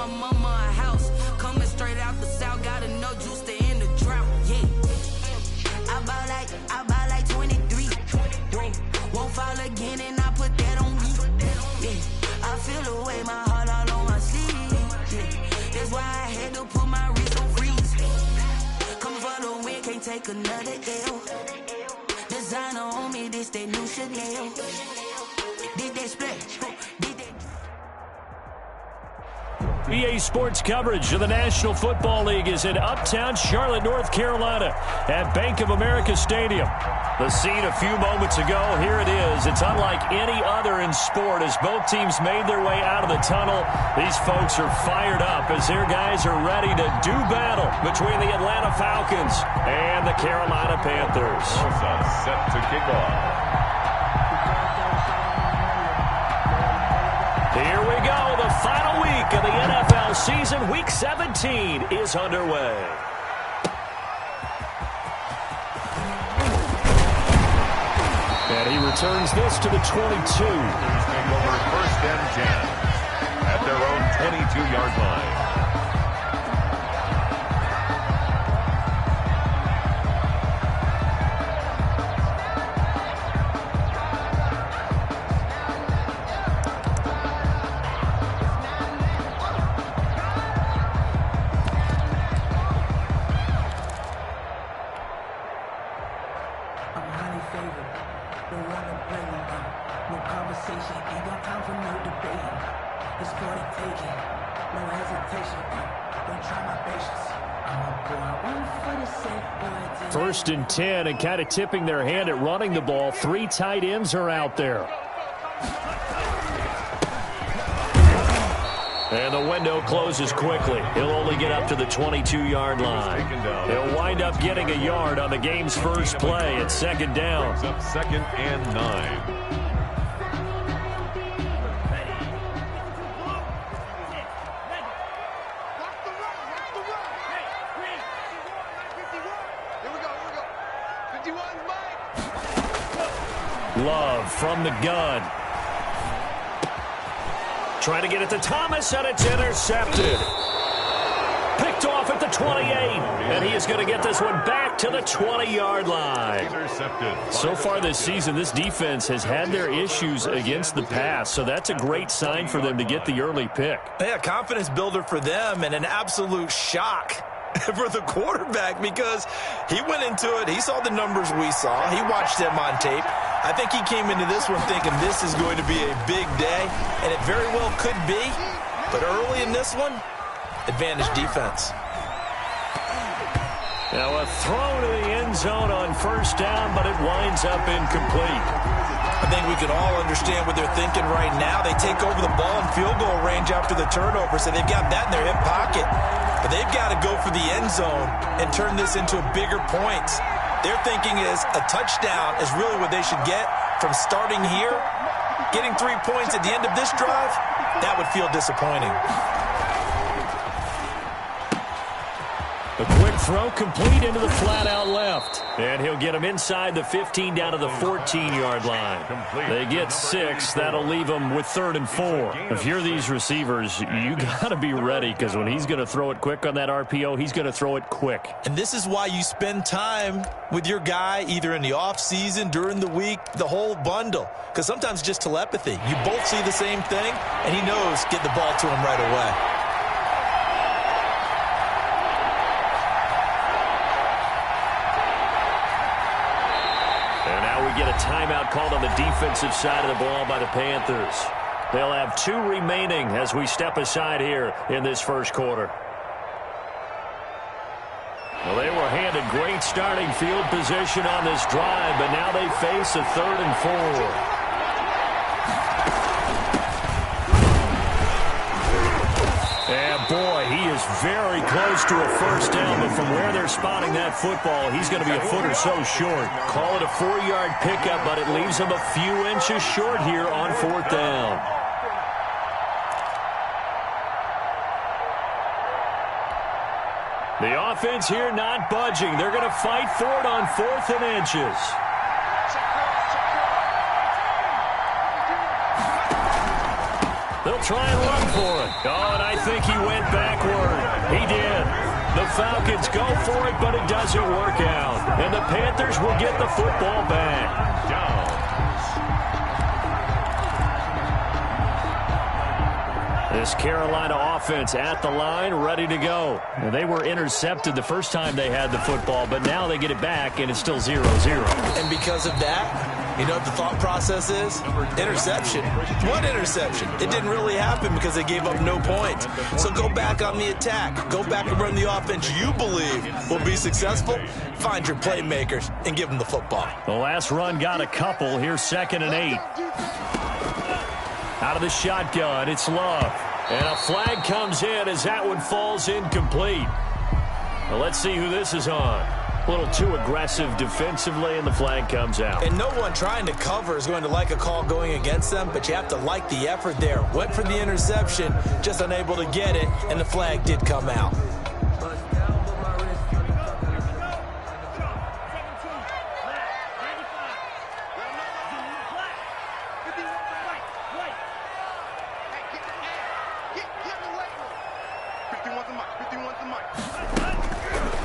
mama a house. Coming straight out the south, got enough juice to end the drought. Yeah. I buy like 23. Whoa. Won't fall again, and I put that on me. Yeah. I feel the way, my heart all on my sleeve. Yeah. That's why I had to put my wrist on freeze. Coming for the win, can't take another L. Designer on me, this that new Chanel. Did that split? EA Sports coverage of the National Football League is in uptown Charlotte, North Carolina at Bank of America Stadium. The scene a few moments ago, here it is. It's unlike any other in sport as both teams made their way out of the tunnel. These folks are fired up as their guys are ready to do battle between the Atlanta Falcons and the Carolina Panthers. Set to kick off. Here we go. The final week of the NFL season. Week 17 is underway. And he returns this to the 22. Take over 1st and 10 at their own 22-yard line. First and 10, and kind of tipping their hand at running the ball. 3 tight ends are out there. And the window closes quickly. He'll only get up to the 22-yard line. He'll wind up getting a yard on the game's first play at 2nd down. Brings up 2nd and 9. Love from the gun. Trying to get it to Thomas, and it's intercepted. Picked off at the 28, and he is going to get this one back to the 20-yard line. Intercepted. So far this season, this defense has had their issues against the pass, so that's a great sign for them to get the early pick. Yeah, confidence builder for them and an absolute shock for the quarterback because he went into it. He saw the numbers we saw. He watched them on tape. I think he came into this one thinking this is going to be a big day, and it very well could be. But early in this one, advantage defense. Now a throw to the end zone on 1st down, but it winds up incomplete. I think we can all understand what they're thinking right now. They take over the ball in field goal range after the turnover, so they've got that in their hip pocket. But they've got to go for the end zone and turn this into bigger points. Their thinking is a touchdown is really what they should get from starting here. Getting 3 points at the end of this drive, that would feel disappointing. A quick throw complete into the flat out left. And he'll get him inside the 15 down to the 14-yard line. They get 6. That'll leave them with 3rd and 4. If you're these receivers, you got to be ready because when he's going to throw it quick on that RPO, he's going to throw it quick. And this is why you spend time with your guy either in the offseason, during the week, the whole bundle. Because sometimes just telepathy. You both see the same thing, and he knows get the ball to him right away. Get a timeout called on the defensive side of the ball by the Panthers. They'll have 2 remaining as we step aside here in this first quarter. Well, they were handed great starting field position on this drive, but now they face a 3rd and 4. And boy, he is very close to a 1st down, but from where they're spotting that football, he's going to be a foot or so short. Call it a 4-yard pickup, but it leaves him a few inches short here on 4th down. The offense here not budging. They're going to fight for it on 4th and inches. They'll try and run for it. Oh, and I think he went backward. He did. The Falcons go for it, but it doesn't work out. And the Panthers will get the football back. Down. This Carolina offense at the line, ready to go. And they were intercepted the first time they had the football, but now they get it back, and it's still 0-0. And because of that, you know what the thought process is? Interception. One interception. It didn't really happen because they gave up no points. So go back on the attack. Go back and run the offense you believe will be successful. Find your playmakers and give them the football. The last run got a couple. Here's 2nd and 8. Out of the shotgun, it's Love. And a flag comes in as that one falls incomplete. Well, let's see who this is on. A little too aggressive defensively, and the flag comes out. And no one trying to cover is going to like a call going against them, but you have to like the effort there. Went for the interception, just unable to get it, and the flag did come out.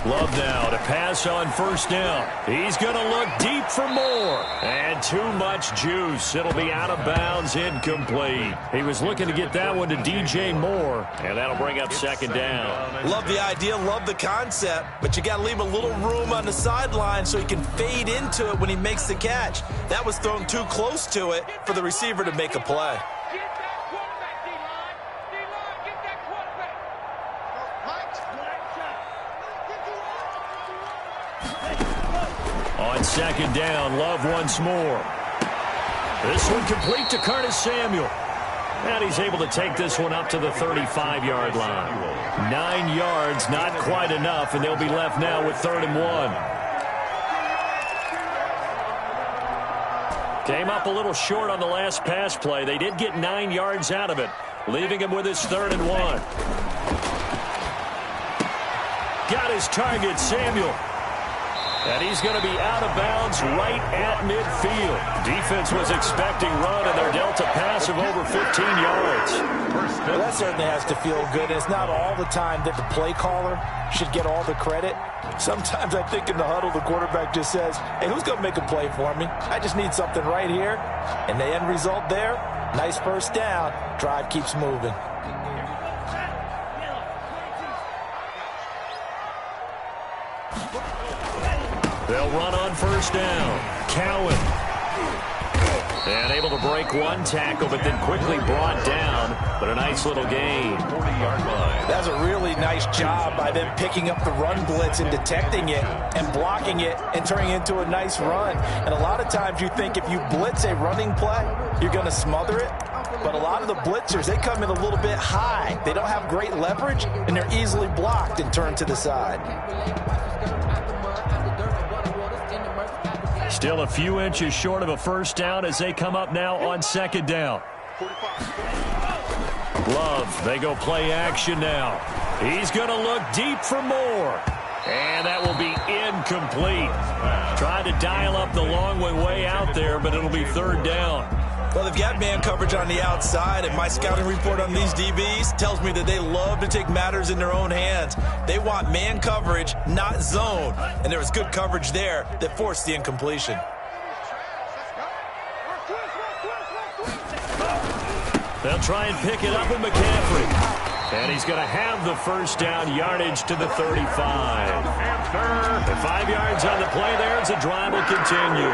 Love now to pass on 1st down. He's going to look deep for more. And too much juice. It'll be out of bounds, incomplete. He was looking to get that one to DJ Moore, and that'll bring up 2nd down. Love the idea, love the concept, but you got to leave a little room on the sideline so he can fade into it when he makes the catch. That was thrown too close to it for the receiver to make a play. On 2nd down, Love once more. This one complete to Curtis Samuel. And he's able to take this one up to the 35-yard line. 9 yards, not quite enough, and they'll be left now with 3rd and 1. Came up a little short on the last pass play. They did get 9 yards out of it, leaving him with his 3rd and 1. Got his target, Samuel. And he's going to be out of bounds right at midfield. Defense was expecting run, and they're dealt a pass of over 15 yards. Well, that certainly has to feel good. It's not all the time that the play caller should get all the credit. Sometimes I think in the huddle, the quarterback just says, hey, who's going to make a play for me? I just need something right here. And the end result there, nice 1st down. Drive keeps moving. They'll run on 1st down. Cowan. And able to break one tackle, but then quickly brought down. But a nice little gain. 40-yard line. That's a really nice job by them picking up the run blitz and detecting it and blocking it and turning it into a nice run. And a lot of times you think if you blitz a running play, you're going to smother it. But a lot of the blitzers, they come in a little bit high. They don't have great leverage, and they're easily blocked and turned to the side. Still a few inches short of a 1st down as they come up now on 2nd down. Love, they go play action now. He's going to look deep for more. And that will be incomplete. Tried to dial up the long way out there, but it'll be 3rd down. Well, they've got man coverage on the outside, and my scouting report on these DBs tells me that they love to take matters in their own hands. They want man coverage, not zone, and there was good coverage there that forced the incompletion. They'll try and pick it up with McCaffrey. And he's going to have the 1st down, yardage to the 35. The 5 yards on the play there as the drive will continue.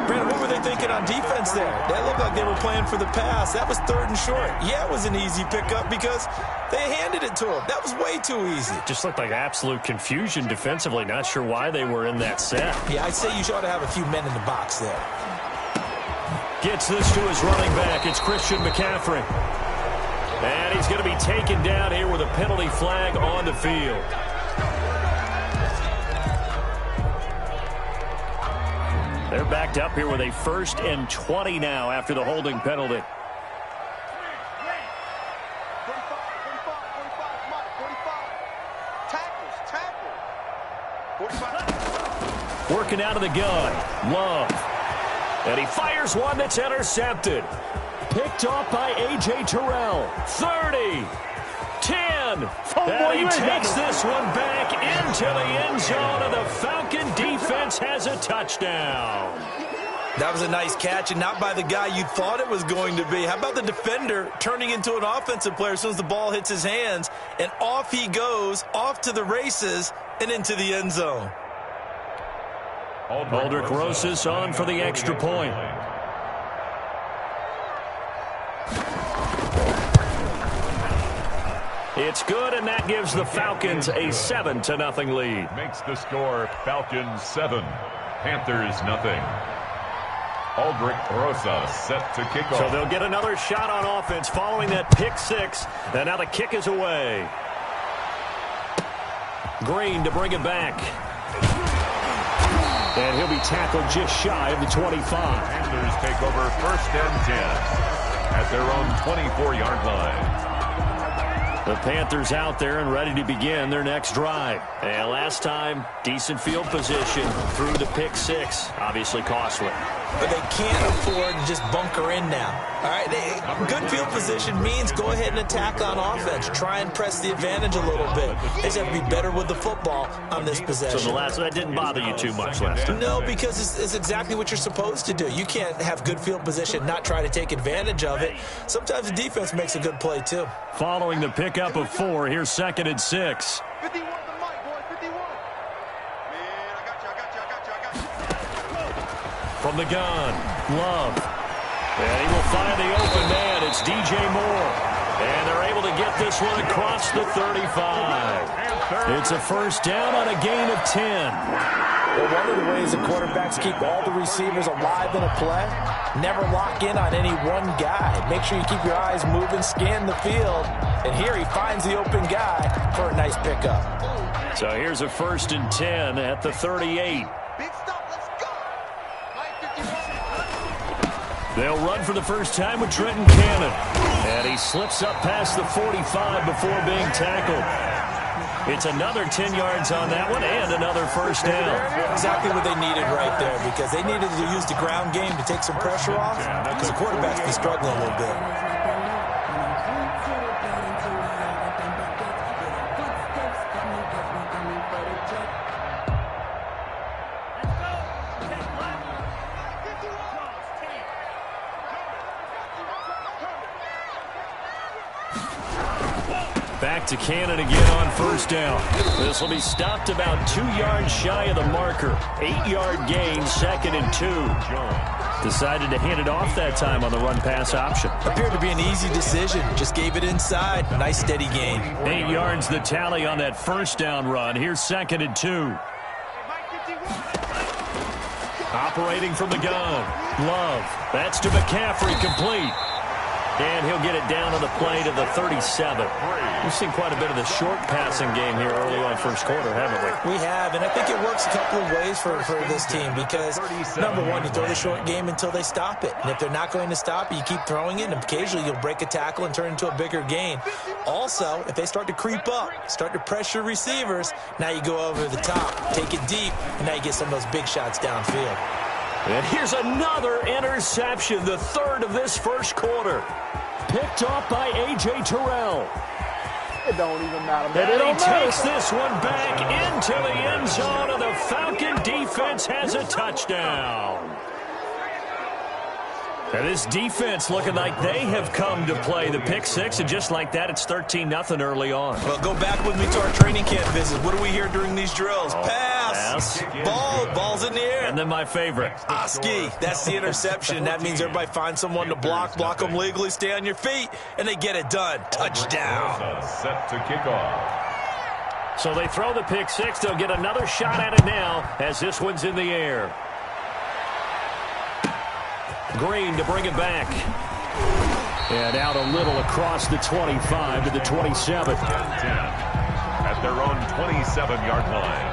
Brandon, what were they thinking on defense there? That looked like they were playing for the pass. That was 3rd and short. Yeah, it was an easy pickup because they handed it to him. That was way too easy. Just looked like absolute confusion defensively. Not sure why they were in that set. Yeah, I'd say you ought to have a few men in the box there. Gets this to his running back. It's Christian McCaffrey. And he's going to be taken down here with a penalty flag on the field. They're backed up here with a 1st and 20 now after the holding penalty. Working out of the gun. Love. And he fires one that's intercepted. Picked off by A.J. Terrell. 30. 10. And he takes this one back into the end zone, and the Falcon defense has a touchdown. That was a nice catch, and not by the guy you thought it was going to be. How about the defender turning into an offensive player as soon as the ball hits his hands, and off he goes, off to the races, and into the end zone. Aldrich Rosas on for the extra point. It's good, and that gives the Falcons a 7-0 lead. Makes the score Falcons 7, Panthers 0. Aldrich Rosas set to kick off. So they'll get another shot on offense following that pick six. And now the kick is away. Green to bring it back. And he'll be tackled just shy of the 25. Panthers take over 1st and 10 at their own 24-yard line. The Panthers out there and ready to begin their next drive. And last time, decent field position through the pick six. Obviously costly. But they can't afford to just bunker in now. All right, good field position means go ahead and attack on offense. Try and press the advantage a little bit. They just have to be better with the football on this possession. So that didn't bother you too much last time? No, because it's exactly what you're supposed to do. You can't have good field position, not try to take advantage of it. Sometimes the defense makes a good play, too. Following the pickup of 4, here's 2nd and 6. 51 to Mike, boy, 51. Man, I got you. From the gun, Love. And he will find the open man. It's DJ Moore. And they're able to get this one across the 35. It's a first down on a gain of 10. Well, one of the ways the quarterbacks keep all the receivers alive in a play, never lock in on any one guy. Make sure you keep your eyes moving, scan the field. And here he finds the open guy for a nice pickup. So here's a 1st and 10 at the 38. Big stop, let's go. Mike, 51. They'll run for the first time with Trenton Cannon. And he slips up past the 45 before being tackled. It's another 10 yards on that one and another first down. Exactly what they needed right there, because they needed to use the ground game to take some pressure off, because the quarterback's been struggling a little bit. Back to Cannon again on first down. This will be stopped about 2 yards shy of the marker. 8-yard gain, 2nd and 2. Decided to hand it off that time on the run-pass option. Appeared to be an easy decision. Just gave it inside. Nice steady gain. 8 yards the tally on that first down run. Here's 2nd and 2. Operating from the gun. Love. That's to McCaffrey, complete. And he'll get it down on the play to the 37. We've seen quite a bit of the short passing game here early on first quarter, haven't we? We have, and I think it works a couple of ways for this team because, number one, you throw the short game until they stop it. And if they're not going to stop it, you keep throwing it, and occasionally you'll break a tackle and turn into a bigger gain. Also, if they start to creep up, start to pressure receivers, now you go over the top, take it deep, and now you get some of those big shots downfield. And here's another interception, the 3rd of this first quarter. Picked off by A.J. Terrell. It don't even matter, man. And he takes this one back into the end zone, and the Falcon defense has a touchdown. And this defense looking like they have come to play the pick six, and just like that, it's 13-0 early on. Well, go back with me to our training camp visit. What do we hear during these drills? Pass. Ball's in the air. And then my favorite. Oski. That's the interception. That means everybody finds someone to block them legally, stay on your feet, and they get it done. Touchdown. Set to kick off. So they throw the pick six. They'll get another shot at it now as this one's in the air. Green to bring it back. And out a little across the 25 to the 27. 10 at their own 27-yard line.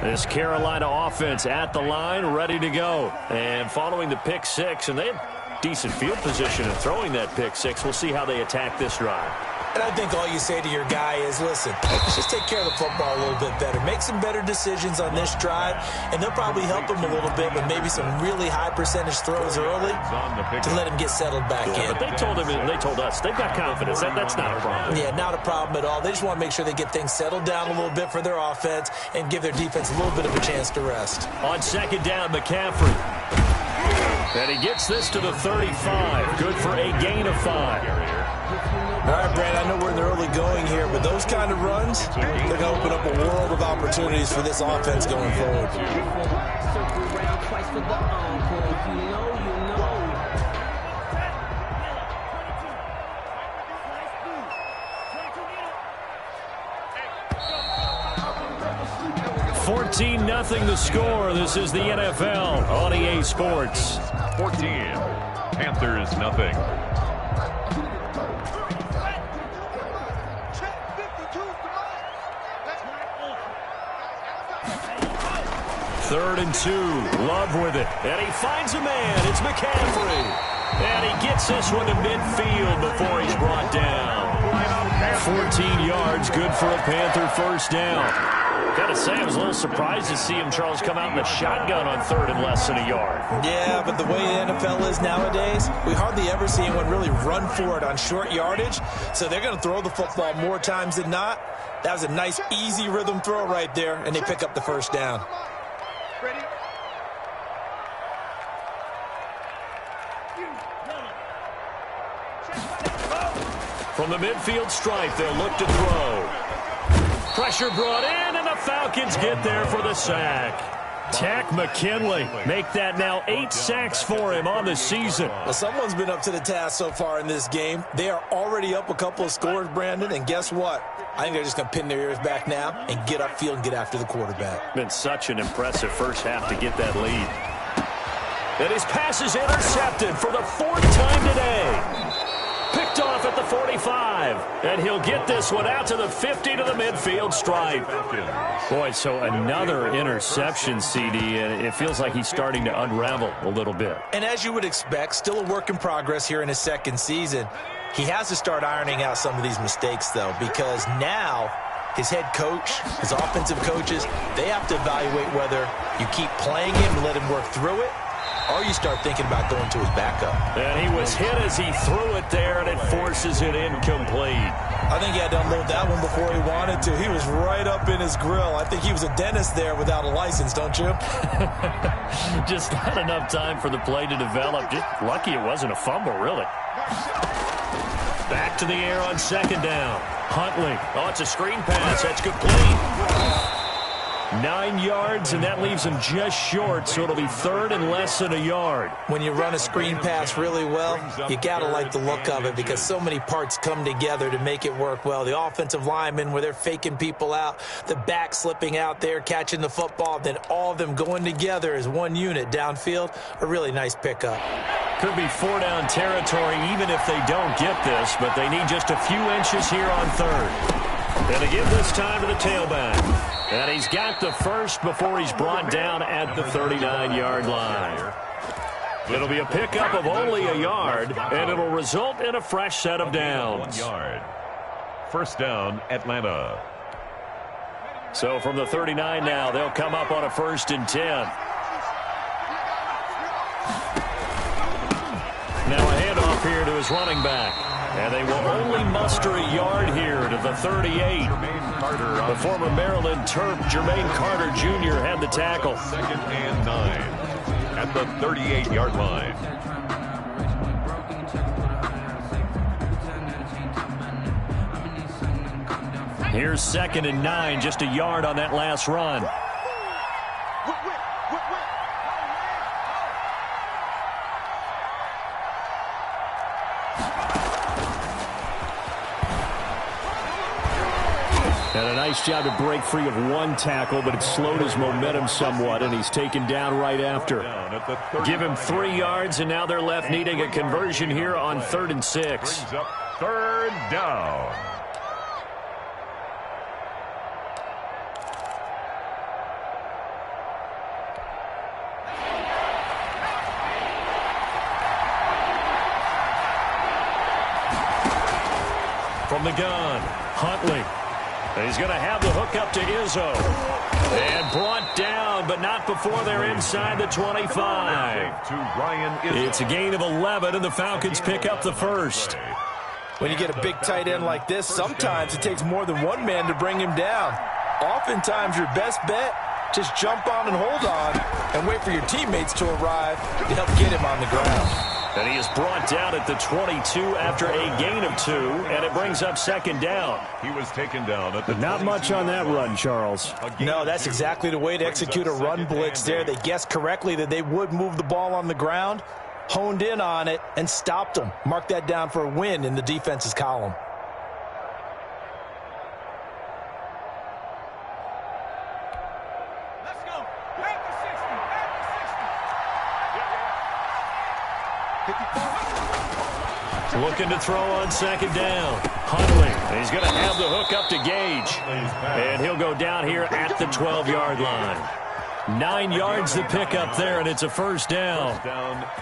This Carolina offense at the line, ready to go. And following the pick six, and they had decent field position in throwing that pick six. We'll see how they attack this drive. And I think all you say to your guy is, listen, let's just take care of the football a little bit better. Make some better decisions on this drive, and they'll probably help him a little bit with maybe some really high percentage throws early to let him get settled back in. But they told us they've got confidence. That's not a problem. Yeah, not a problem at all. They just want to make sure they get things settled down a little bit for their offense and give their defense a little bit of a chance to rest. On second down, McCaffrey. And he gets this to the 35. Good for a gain of 5. All right, Brandon, I know we're in the early going here, but those kind of runs, they're going to open up a world of opportunities for this offense going forward. $14-0 the score. This is the NFL on EA Sports. 14. Panthers nothing. Third and 2. Love with it. And he finds a man. It's McCaffrey. And he gets this one to midfield before he's brought down. 14 yards. Good for a Panther first down. Gotta say, I was a little surprised to see him, Charles, come out in the shotgun on third and less than a yard. Yeah, but the way the NFL is nowadays, we hardly ever see anyone really run for it on short yardage. So they're going to throw the football more times than not. That was a nice, easy rhythm throw right there, and they pick up the first down. Ready? From the midfield stripe, they'll look to throw. Pressure brought in, and the Falcons get there for the sack. Tack McKinley make that now 8 sacks for him on the season. Well, someone's been up to the task so far in this game. They are already up a couple of scores, Brandon, and guess what? I think they're just going to pin their ears back now and get upfield and get after the quarterback. Been such an impressive first half to get that lead. And his pass is intercepted for the 4th time today. Picked off at the 45. And he'll get this one out to the 50 to the midfield stripe. Boy, so another interception, CD, and it feels like he's starting to unravel a little bit. And as you would expect, still a work in progress here in his second season. He has to start ironing out some of these mistakes, though, because now his head coach, his offensive coaches, they have to evaluate whether you keep playing him and let him work through it, or you start thinking about going to his backup. And he was hit as he threw it there, and it forces it incomplete. I think he had to unload that one before he wanted to. He was right up in his grill. I think he was a dentist there without a license, don't you? Just not enough time for the play to develop. Just lucky it wasn't a fumble, really. Back to the air on second down. Huntley. Oh, it's a screen pass. That's complete. 9 yards, and that leaves him just short, so it'll be third and less than a yard. When you run a screen pass really well, you got to like the look of it because so many parts come together to make it work well. The offensive linemen, where they're faking people out, the back slipping out there, catching the football, then all of them going together as one unit downfield, a really nice pickup. Could be 4-down territory even if they don't get this, but they need just a few inches here on third. And to give this time to the tailback. And he's got the first before he's brought down at the 39-yard line. It'll be a pickup of only a yard, and it'll result in a fresh set of downs. 1 yard. First down, Atlanta. So from the 39 now, they'll come up on a 1st and 10. Now a handoff here to his running back. And they will only muster a yard here to the 38. The former Maryland Terp, Jermaine Carter Jr. had the tackle. 2nd and 9 at the 38-yard line. Here's 2nd and 9, just a yard on that last run. And a nice job to break free of one tackle, but it slowed his momentum somewhat, and he's taken down right after. Give him 3 yards, and now they're left needing a conversion here on 3rd and 6. Brings up 3rd down. From the gun. Huntley. He's going to have the hook up to Izzo. And brought down, but not before they're inside the 25. To Ryan Izzo. It's a gain of 11, and the Falcons pick up the first. When you get a big tight end like this, sometimes it takes more than one man to bring him down. Oftentimes, your best bet, just jump on and hold on and wait for your teammates to arrive to help get him on the ground. And he is brought down at the 22 after a gain of 2, and it brings up second down. He was taken down at the Not much on that run, Charles. No, that's exactly the way to execute a run blitz there. They guessed correctly that they would move the ball on the ground, honed in on it, and stopped them. Mark that down for a win in the defense's column. Looking to throw on second down. Huntley. He's going to have the hook up to Gage. And he'll go down here at the 12-yard line. 9 yards to pick up there, and it's a first down.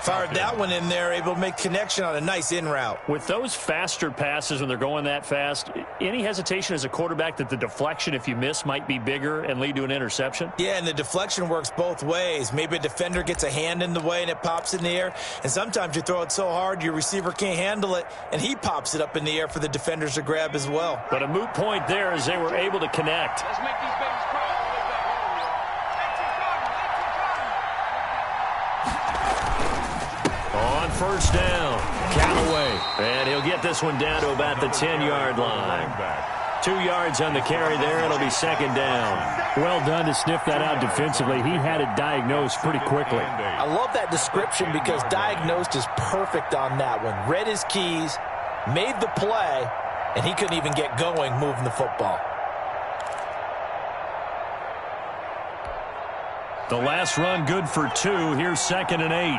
Fired that one in there, able to make connection on a nice in route. With those faster passes when they're going that fast, any hesitation as a quarterback that the deflection, if you miss, might be bigger and lead to an interception? Yeah, and the deflection works both ways. Maybe a defender gets a hand in the way and it pops in the air, and sometimes you throw it so hard your receiver can't handle it, and he pops it up in the air for the defenders to grab as well. But a moot point there as they were able to connect. Let's make these babies cry. On first down, Callaway. And he'll get this one down to about the 10-yard line. 2 yards on the carry there. It'll be second down. Well done to sniff that out defensively. He had it diagnosed pretty quickly. I love that description because diagnosed is perfect on that one. Read his keys, made the play, and he couldn't even get going moving the football. The last run good for 2. Here's 2nd and 8.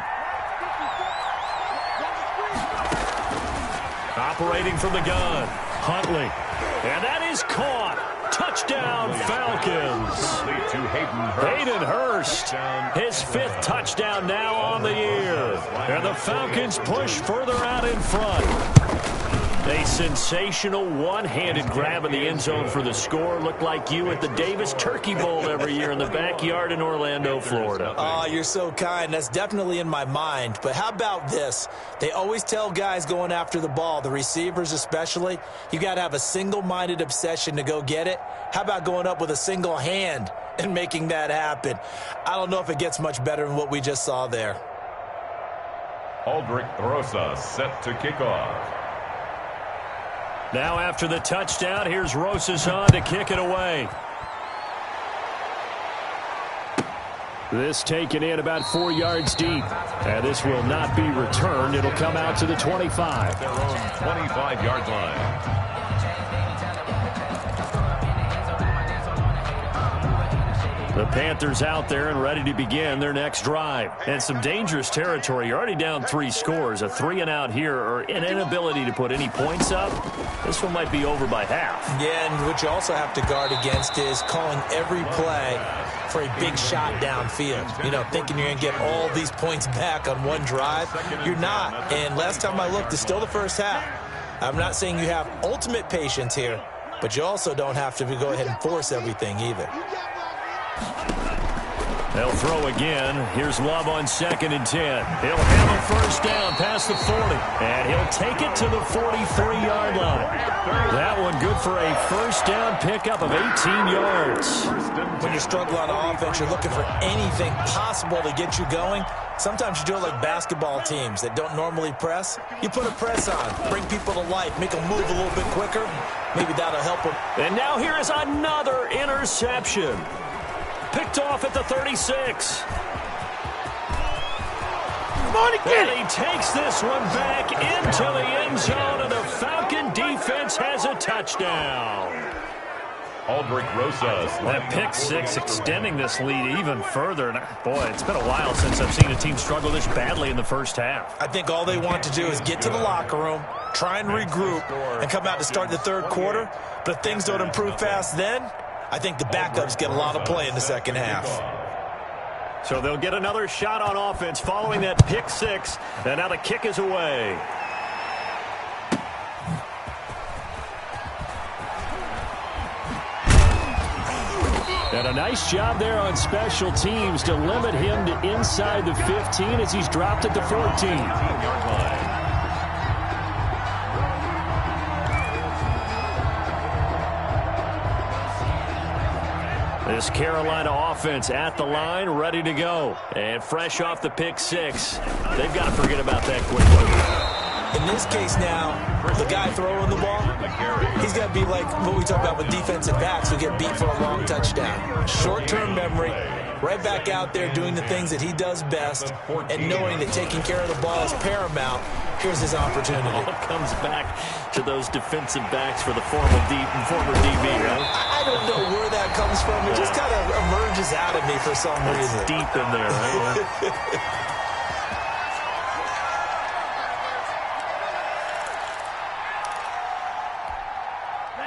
Operating from the gun, Huntley. And that is caught. Touchdown, Falcons. Hayden Hurst, his 5th touchdown now on the year. And the Falcons push further out in front. A sensational one-handed grab in the end zone for the score. Looked like you at the Davis Turkey Bowl every year in the backyard in Orlando, Florida. Oh, you're so kind. That's definitely in my mind. But how about this? They always tell guys going after the ball, the receivers especially, you got to have a single-minded obsession to go get it. How about going up with a single hand and making that happen? I don't know if it gets much better than what we just saw there. Aldrich Rosas set to kick off. Now after the touchdown, here's Rosas on to kick it away. This taken in about 4 yards deep. And this will not be returned. It'll come out to the 25. Their own 25-yard line. The Panthers out there and ready to begin their next drive. And some dangerous territory. You're already down 3 scores. A 3-and-out here or an inability to put any points up. This one might be over by half. Yeah, and what you also have to guard against is calling every play for a big shot downfield. You know, thinking you're going to get all these points back on one drive. You're not. And last time I looked, it's still the first half. I'm not saying you have ultimate patience here, but you also don't have to go ahead and force everything either. They'll throw again. Here's Love on 2nd and 10. He'll have a first down past the 40. And he'll take it to the 43-yard line. That one good for a first down pickup of 18 yards. When you're struggling on offense, you're looking for anything possible to get you going. Sometimes you do it like basketball teams that don't normally press. You put a press on, bring people to life, make them move a little bit quicker. Maybe that'll help them. And now here is another interception. Picked off at the 36. Come on again. And he takes this one back into the end zone, and the Falcon defense has a touchdown. Aldrich Rosas. That pick 6 extending this lead even further. And boy, it's been a while since I've seen a team struggle this badly in the first half. I think all they want to do is get to the locker room, try and regroup, and come out to start the third quarter. But if things don't improve fast then, I think the backups get a lot of play in the second half. So they'll get another shot on offense following that pick 6. And now the kick is away. And a nice job there on special teams to limit him to inside the 15 as he's dropped at the 14. This Carolina offense at the line, ready to go. And fresh off the pick six. They've got to forget about that quickly. In this case now, the guy throwing the ball, he's got to be like what we talk about with defensive backs who get beat for a long touchdown. Short-term memory, right back out there doing the things that he does best, and knowing that taking care of the ball is paramount. Here's his opportunity. All comes back to those defensive backs for the former DB, right? I don't know where that comes from. It just kind of emerges out of me for some reason. It's deep in there, right?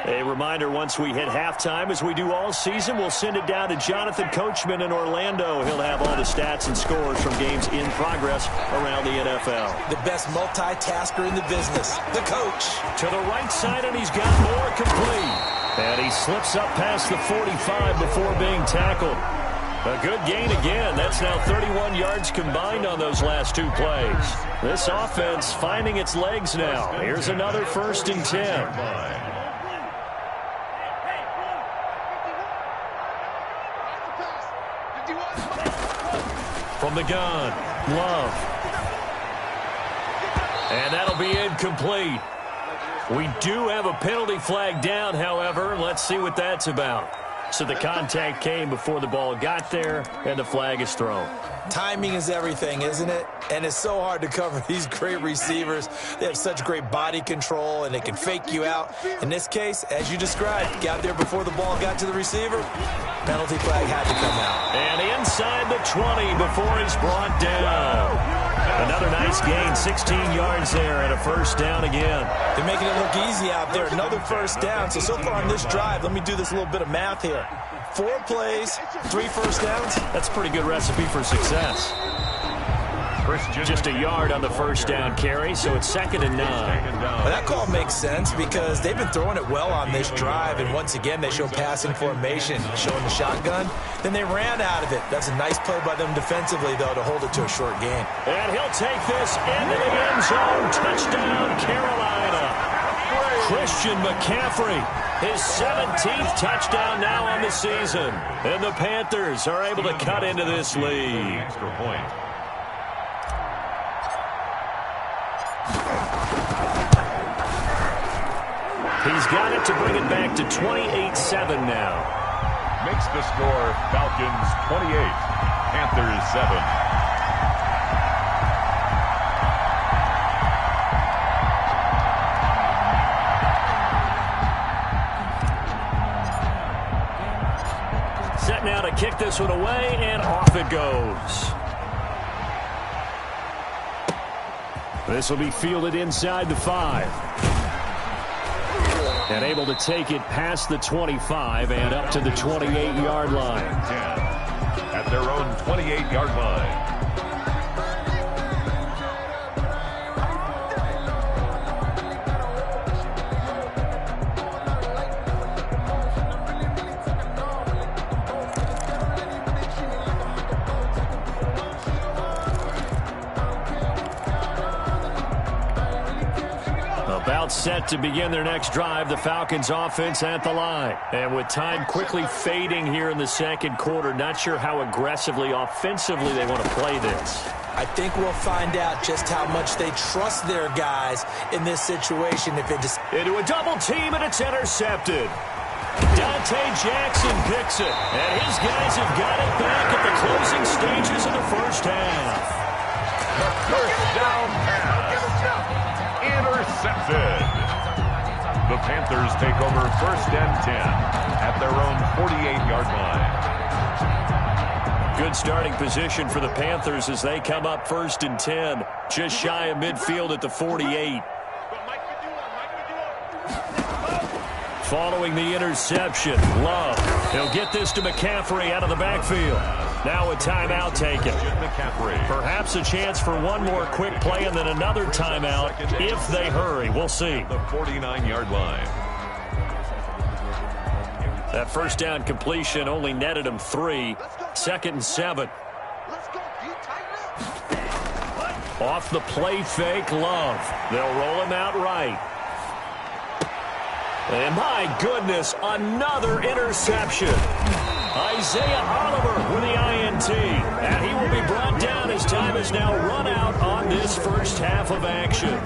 A reminder, once we hit halftime, as we do all season, we'll send it down to Jonathan Coachman in Orlando. He'll have all the stats and scores from games in progress around the NFL. The best multitasker in the business, the coach. To the right side, and he's got more complete. And he slips up past the 45 before being tackled. A good gain again. That's now 31 yards combined on those last two plays. This offense finding its legs now. Here's another 1st and 10. From the gun, Love. And that'll be incomplete. We do have a penalty flag down, however. Let's see what that's about. So the contact came before the ball got there, and the flag is thrown. Timing is everything, isn't it? And it's so hard to cover these great receivers. They have such great body control, and they can fake you out. In this case, as you described, got there before the ball got to the receiver. Penalty flag had to come out. And inside the 20 before he's brought down. Another nice gain, 16 yards there, and a 1st down again. They're making it look easy out there. Another 1st down. So far on this drive, let me do this little bit of math here. 4 plays, 3 1st downs. That's a pretty good recipe for success. Just a yard on the 1st down carry, so it's 2nd and 9. Well, that call makes sense because they've been throwing it well on this drive, and once again they show passing formation, showing the shotgun. Then they ran out of it. That's a nice play by them defensively, though, to hold it to a short gain. And he'll take this into the end zone. Touchdown, Carolina. Christian McCaffrey, his 17th touchdown now on the season. And the Panthers are able to cut into this lead. Extra point. He's got it to bring it back to 28-7 now. Makes the score Falcons 28, Panthers 7. Set now to kick this one away, and off it goes. This will be fielded inside the 5. And able to take it past the 25 and up to the 28-yard line. At their own 28-yard line. About set to begin their next drive, the Falcons offense at the line. And with time quickly fading here in the 2nd quarter, not sure how aggressively, offensively they want to play this. I think we'll find out just how much they trust their guys in this situation. If it just into a double team, and it's intercepted. Dante Jackson picks it, and his guys have got it back at the closing stages of the 1st half. The 1st down pass. Intercepted. The Panthers take over 1st and 10 at their own 48-yard line. Good starting position for the Panthers as they come up 1st and 10, just shy of midfield at the 48. Following the interception, Love. He'll get this to McCaffrey out of the backfield. Now a timeout taken. Perhaps a chance for one more quick play and then another timeout if they hurry. We'll see. The 49-yard line. That first down completion only netted him 3. 2nd and 7. Let's go. You tighten up. Off the play fake, Love. They'll roll him out right. And my goodness, another interception. Isaiah Oliver with the INT. And he will be brought down as time is now run out on this first half of action.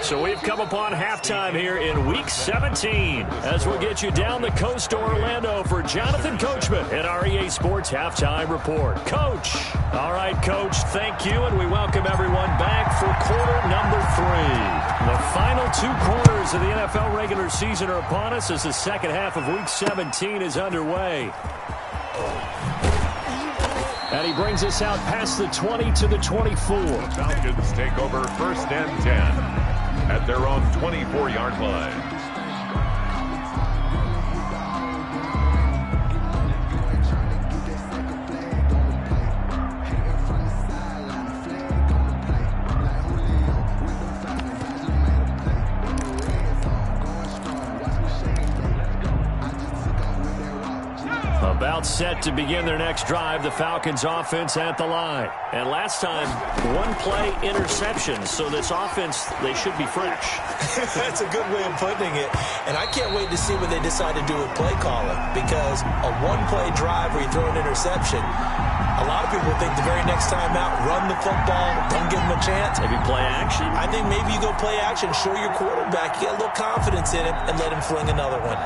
So we've come upon halftime here in Week 17 as we'll get you down the coast to Orlando for Jonathan Coachman in our EA Sports Halftime Report. Coach. All right, Coach, thank you, and we welcome everyone back for quarter number 3. The final 2 quarters of the NFL regular season are upon us as the second half of Week 17 is underway. And he brings us out past the 20 to the 24. The Falcons take over 1st and 10 at their own 24-yard line. About set to begin their next drive, the Falcons offense at the line. And last time, 1-play interception, so this offense, they should be fresh. That's a good way of putting it. And I can't wait to see what they decide to do with play calling, because a 1-play drive where you throw an interception, a lot of people think the very next time out, run the football, don't give them a chance. Maybe play action? I think maybe you go play action, show your quarterback, you get a little confidence in him, and let him fling another one.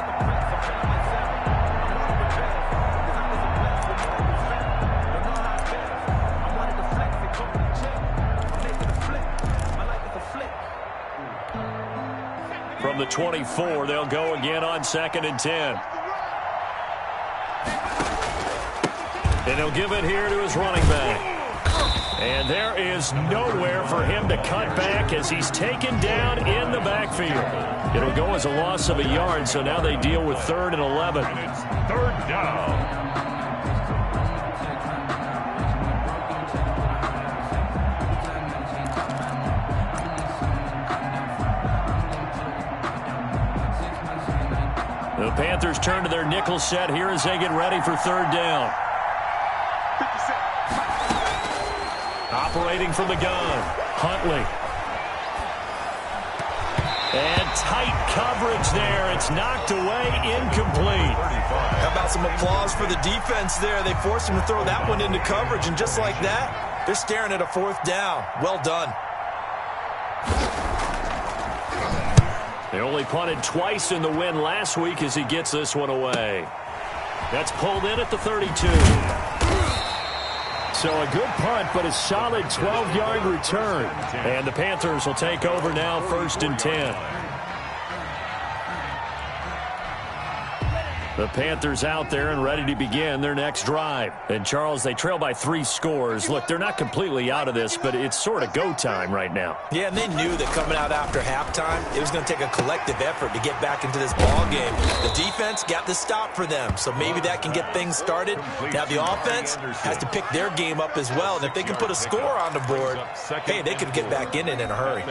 From the 24, they'll go again on 2nd and 10. And he'll give it here to his running back. And there is nowhere for him to cut back as he's taken down in the backfield. It'll go as a loss of a yard, so now they deal with 3rd and 11. And it's 3rd down. The Panthers turn to their nickel set here as they get ready for 3rd down. Operating from the gun, Huntley. And tight coverage there. It's knocked away, incomplete. How about some applause for the defense there? They forced him to throw that one into coverage, and just like that, they're staring at a 4th down. Well done. They only punted twice in the win last week as he gets this one away. That's pulled in at the 32. So a good punt, but a solid 12-yard return. And the Panthers will take over now, 1st and 10. The Panthers out there and ready to begin their next drive. And, Charles, they trail by 3 scores. Look, they're not completely out of this, but it's sort of go time right now. Yeah, and they knew that coming out after halftime, it was going to take a collective effort to get back into this ball game. The defense got the stop for them, so maybe that can get things started. Now the offense has to pick their game up as well, and if they can put a score on the board, hey, they could get back in it in a hurry.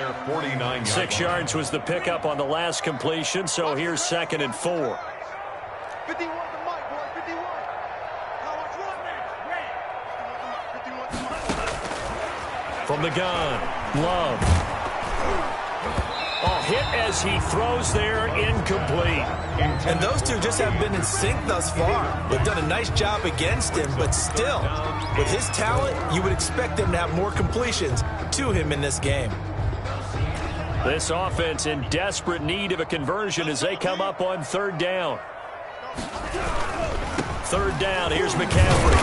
6 yards was the pickup on the last completion, so here's 2nd and 4. 51 to Mike, boy. 51. How much run there? 51 to Mike. From the gun, Love. Oh, hit as he throws there, incomplete. And those two just haven't been in sync thus far. They've done a nice job against him, but still, with his talent, you would expect them to have more completions to him in this game. This offense in desperate need of a conversion as they come up on 3rd down. 3rd down, here's McCaffrey.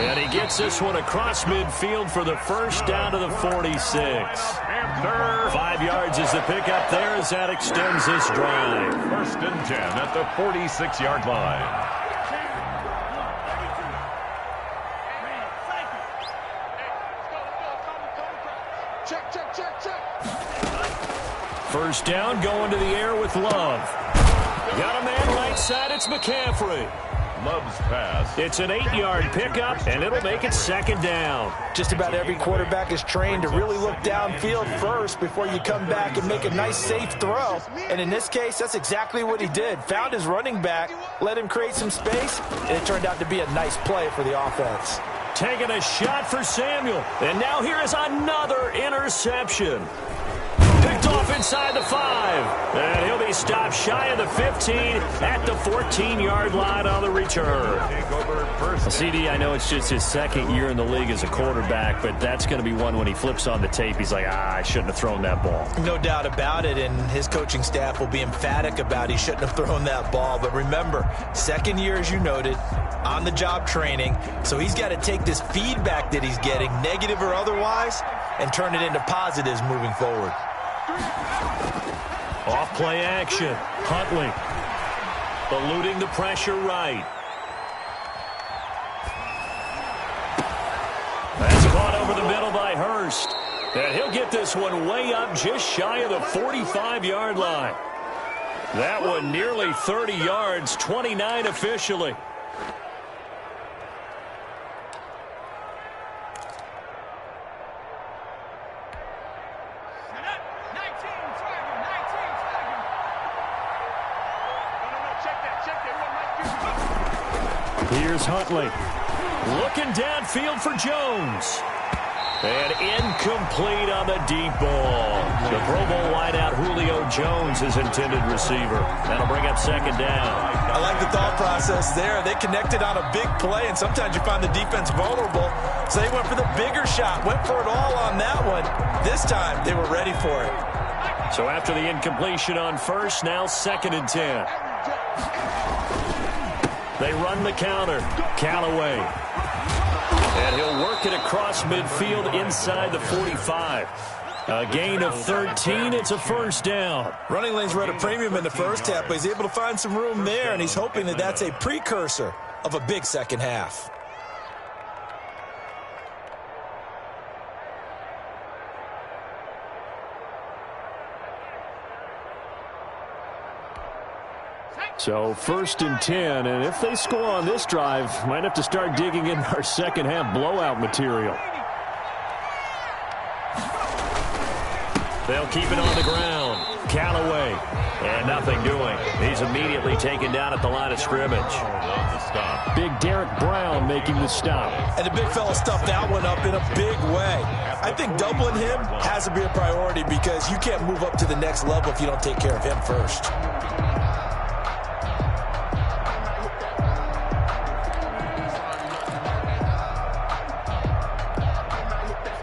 And he gets this one across midfield for the first down to the 46. 5 yards is the pickup there as that extends this drive. 1st and 10 at the 46-yard line. Check, check, check, check. 1st down, going to the air with Love. Got a man right side, it's McCaffrey. Love's pass. It's an 8-yard pickup, and it'll make it second down. Just about every quarterback is trained to really look downfield first before you come back and make a nice, safe throw. And in this case, that's exactly what he did. Found his running back, let him create some space, and it turned out to be a nice play for the offense. Taking a shot for Samuel. And now here is another interception. Picked off inside the 5. And he'll be stopped shy of the 15 at the 14-yard line on the return. CD, I know it's just his second year in the league as a quarterback, but that's going to be one when he flips on the tape. He's like, I shouldn't have thrown that ball. No doubt about it, and his coaching staff will be emphatic about he shouldn't have thrown that ball. But remember, second year, as you noted, on-the-job training, so he's got to take this feedback that he's getting, negative or otherwise, and turn it into positives moving forward. Off play action. Huntley eluding the pressure right. That's caught over the middle by Hurst. And he'll get this one way up just shy of the 45-yard line. That one nearly 30 yards, 29 officially. Here's Huntley. Looking downfield for Jones. And incomplete on the deep ball. The Pro Bowl wideout Julio Jones is intended receiver. That'll bring up second down. I like the thought process there. They connected on a big play, and sometimes you find the defense vulnerable. So they went for the bigger shot, went for it all on that one. This time, they were ready for it. So after the incompletion on first, now second and 10. They run the counter. Callaway. And he'll work it across midfield inside the 45. A gain of 13. It's a first down. Running lanes were at a premium in the first half, but he's able to find some room there, and he's hoping that that's a precursor of a big second half. So first and 10, and if they score on this drive, might have to start digging in our second half blowout material. They'll keep it on the ground. Callaway, and nothing doing. He's immediately taken down at the line of scrimmage. Big Derek Brown making the stop. And the big fella stuffed that one up in a big way. I think doubling him has to be a priority because you can't move up to the next level if you don't take care of him first.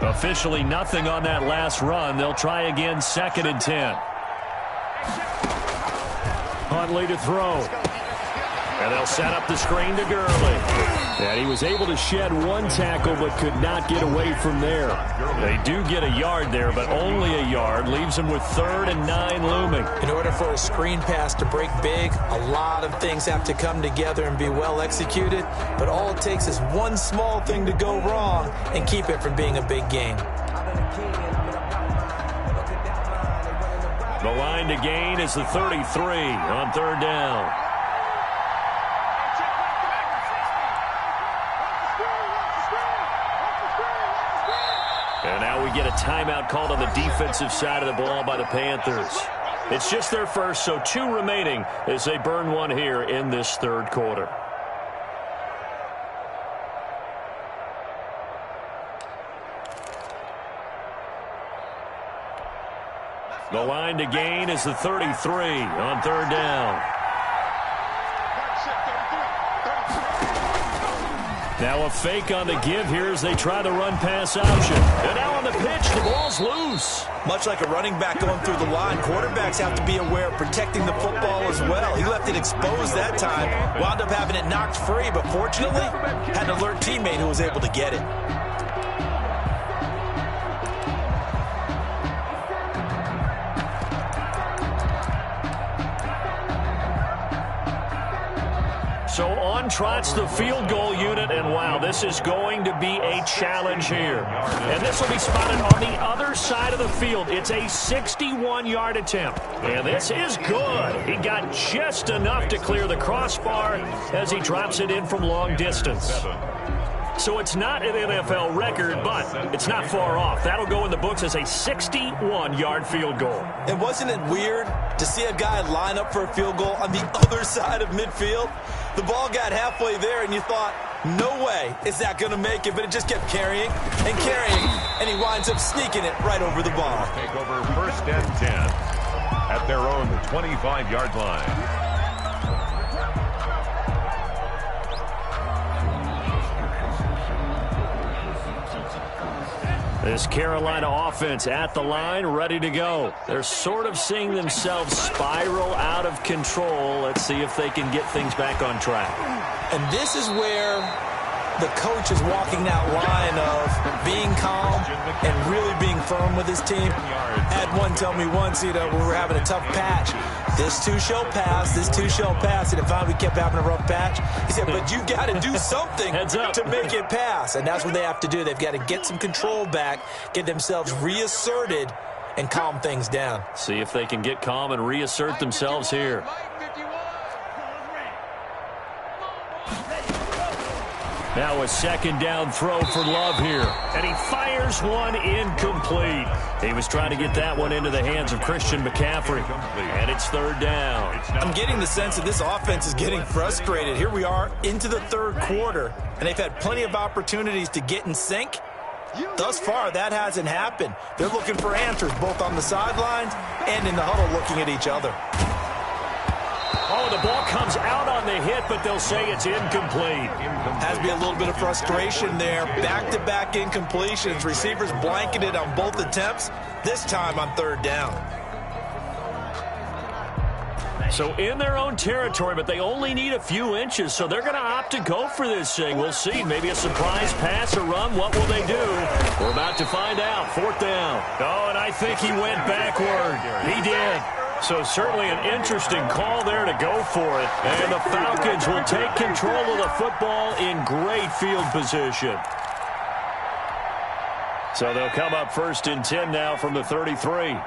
Officially nothing on that last run. They'll try again, second and 10. Huntley to throw. And they'll set up the screen to Gurley. And he was able to shed one tackle but could not get away from there. They do get a yard there, but only a yard. Leaves him with 3rd and 9 looming. In order for a screen pass to break big, a lot of things have to come together and be well executed. But all it takes is one small thing to go wrong and keep it from being a big game. The line to gain is the 33 on 3rd down. And now we get a timeout called on the defensive side of the ball by the Panthers. It's just their first, so 2 remaining as they burn one here in this 3rd quarter. The line to gain is the 33 on 3rd down. Now a fake on the give here as they try the run-pass option. And now on the pitch, the ball's loose. Much like a running back going through the line, quarterbacks have to be aware of protecting the football as well. He left it exposed that time, wound up having it knocked free, but fortunately, had an alert teammate who was able to get it. So on trots the field goal unit, and wow, this is going to be a challenge here. And this will be spotted on the other side of the field. It's a 61-yard attempt. And this is good. He got just enough to clear the crossbar as he drops it in from long distance. So it's not an NFL record, but it's not far off. That'll go in the books as a 61-yard field goal. And wasn't it weird to see a guy line up for a field goal on the other side of midfield? The ball got halfway there, and you thought, no way is that going to make it, but it just kept carrying and carrying, and he winds up sneaking it right over the ball. Take over 1st and 10 at their own 25-yard line. This Carolina offense at the line, ready to go. They're sort of seeing themselves spiral out of control. Let's see if they can get things back on track. And this is where the coach is walking that line of being calm and really being firm with his team. Had one tell me once, when we were having a tough patch, this too shall pass, this too shall pass. And if finally we kept having a rough patch, he said, but you got to do something to make it pass. And that's what they have to do. They've got to get some control back, get themselves reasserted, and calm things down. See if they can get calm and reassert themselves here. Now a 2nd down throw for Love here. And he fires one incomplete. He was trying to get that one into the hands of Christian McCaffrey. And it's 3rd down. I'm getting the sense that this offense is getting frustrated. Here we are into the 3rd quarter, and they've had plenty of opportunities to get in sync. Thus far, that hasn't happened. They're looking for answers both on the sidelines and in the huddle looking at each other. Oh, the ball comes out on the hit, but they'll say it's incomplete. Has to be a little bit of frustration there. Back-to-back incompletions. Receivers blanketed on both attempts, this time on 3rd down. So in their own territory, but they only need a few inches, so they're going to opt to go for this thing. We'll see. Maybe a surprise pass or run. What will they do? We're about to find out. 4th down. Oh, and I think he went backward. He did. So certainly an interesting call there to go for it. And the Falcons will take control of the football in great field position. So they'll come up 1st and 10 now from the 33.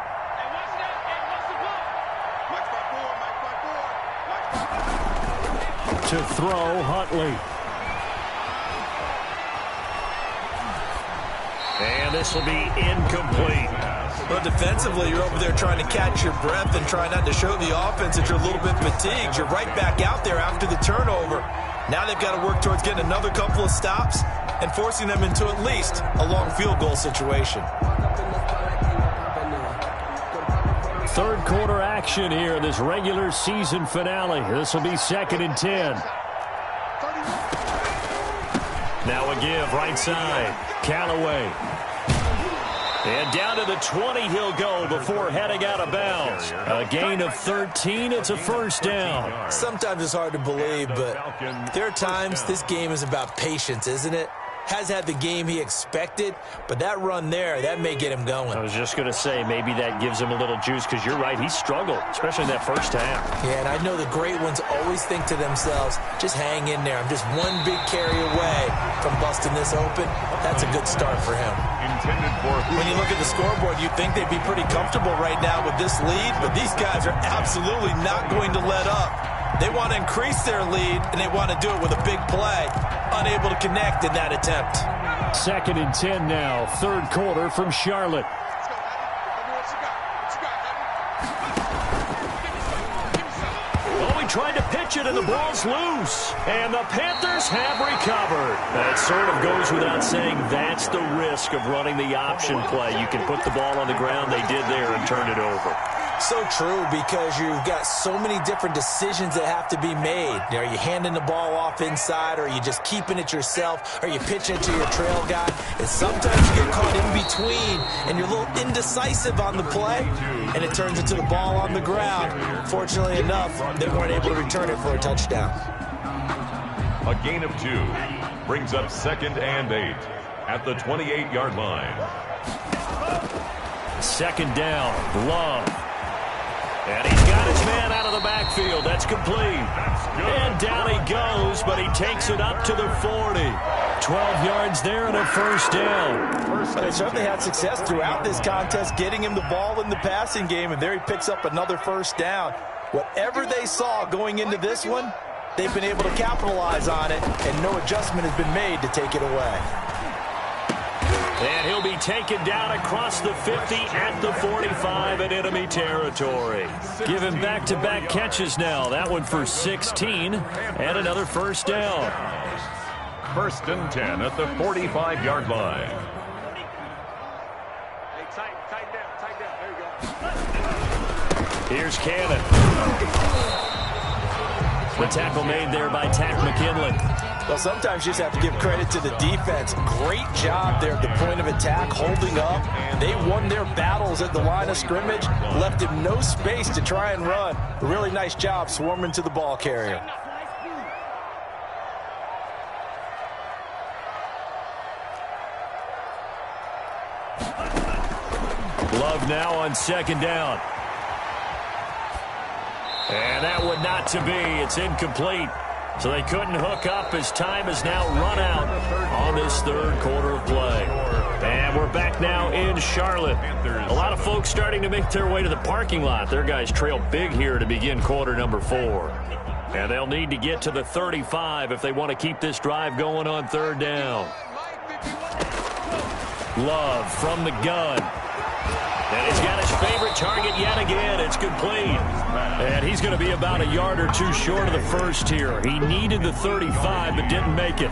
To throw, Huntley. And this will be incomplete. Well, defensively, you're over there trying to catch your breath and try not to show the offense that you're a little bit fatigued. You're right back out there after the turnover. Now they've got to work towards getting another couple of stops and forcing them into at least a long field goal situation. 3rd quarter action here in this regular season finale. This will be 2nd and 10. Now a give right side. Callaway. And down to the 20 he'll go before heading out of bounds. A gain of 13. It's a 1st down. Sometimes it's hard to believe, but there are times this game is about patience, isn't it? Has had the game he expected, but that run there, that may get him going. I was just going to say, maybe that gives him a little juice, because you're right, he struggled, especially in that 1st half. Yeah, and I know the great ones always think to themselves, just hang in there. I'm just one big carry away from busting this open. That's a good start for him. When you look at the scoreboard, you'd think they'd be pretty comfortable right now with this lead, but these guys are absolutely not going to let up. They want to increase their lead, and they want to do it with a big play. Unable to connect in that attempt. 2nd and 10 now, 3rd quarter from Charlotte. Oh, he tried to pitch it, and the ball's loose. And the Panthers have recovered. That sort of goes without saying. That's the risk of running the option play. You can put the ball on the ground. They did there and turn it over. So true, because you've got so many different decisions that have to be made. Are you handing the ball off inside, or are you just keeping it yourself? Are you pitching it to your trail guy? And sometimes you get caught in between, and you're a little indecisive on the play, and it turns into the ball on the ground. Fortunately enough, they weren't able to return it for a touchdown. A gain of 2 brings up 2nd and 8 at the 28-yard line. 2nd down, Love. And he's got his man out of the backfield. That's complete. And down he goes, but he takes it up to the 40. 12 yards there and a first down. They certainly had success throughout this contest getting him the ball in the passing game, and there he picks up another first down. Whatever they saw going into this one, they've been able to capitalize on it, and no adjustment has been made to take it away. And he'll be taken down across the 50 at the 45 in enemy territory. Give him back-to-back catches now. That one for 16 and another first down. 1st and 10 at the 45-yard line. Hey, tighten down. There you go. Here's Cannon. The tackle made there by Tack McKinley. Well, sometimes you just have to give credit to the defense. Great job there at the point of attack, holding up. They won their battles at the line of scrimmage, left him no space to try and run. A really nice job swarming to the ball carrier. Love now on 2nd down. And that would not to be. It's incomplete. So they couldn't hook up as time has now run out on this 3rd quarter of play. And we're back now in Charlotte. A lot of folks starting to make their way to the parking lot. Their guys trail big here to begin quarter number 4. And they'll need to get to the 35 if they want to keep this drive going on 3rd down. Love from the gun. And he's got his favorite target yet again. It's complete. And he's going to be about a yard or two short of the first here. He needed the 35 but didn't make it.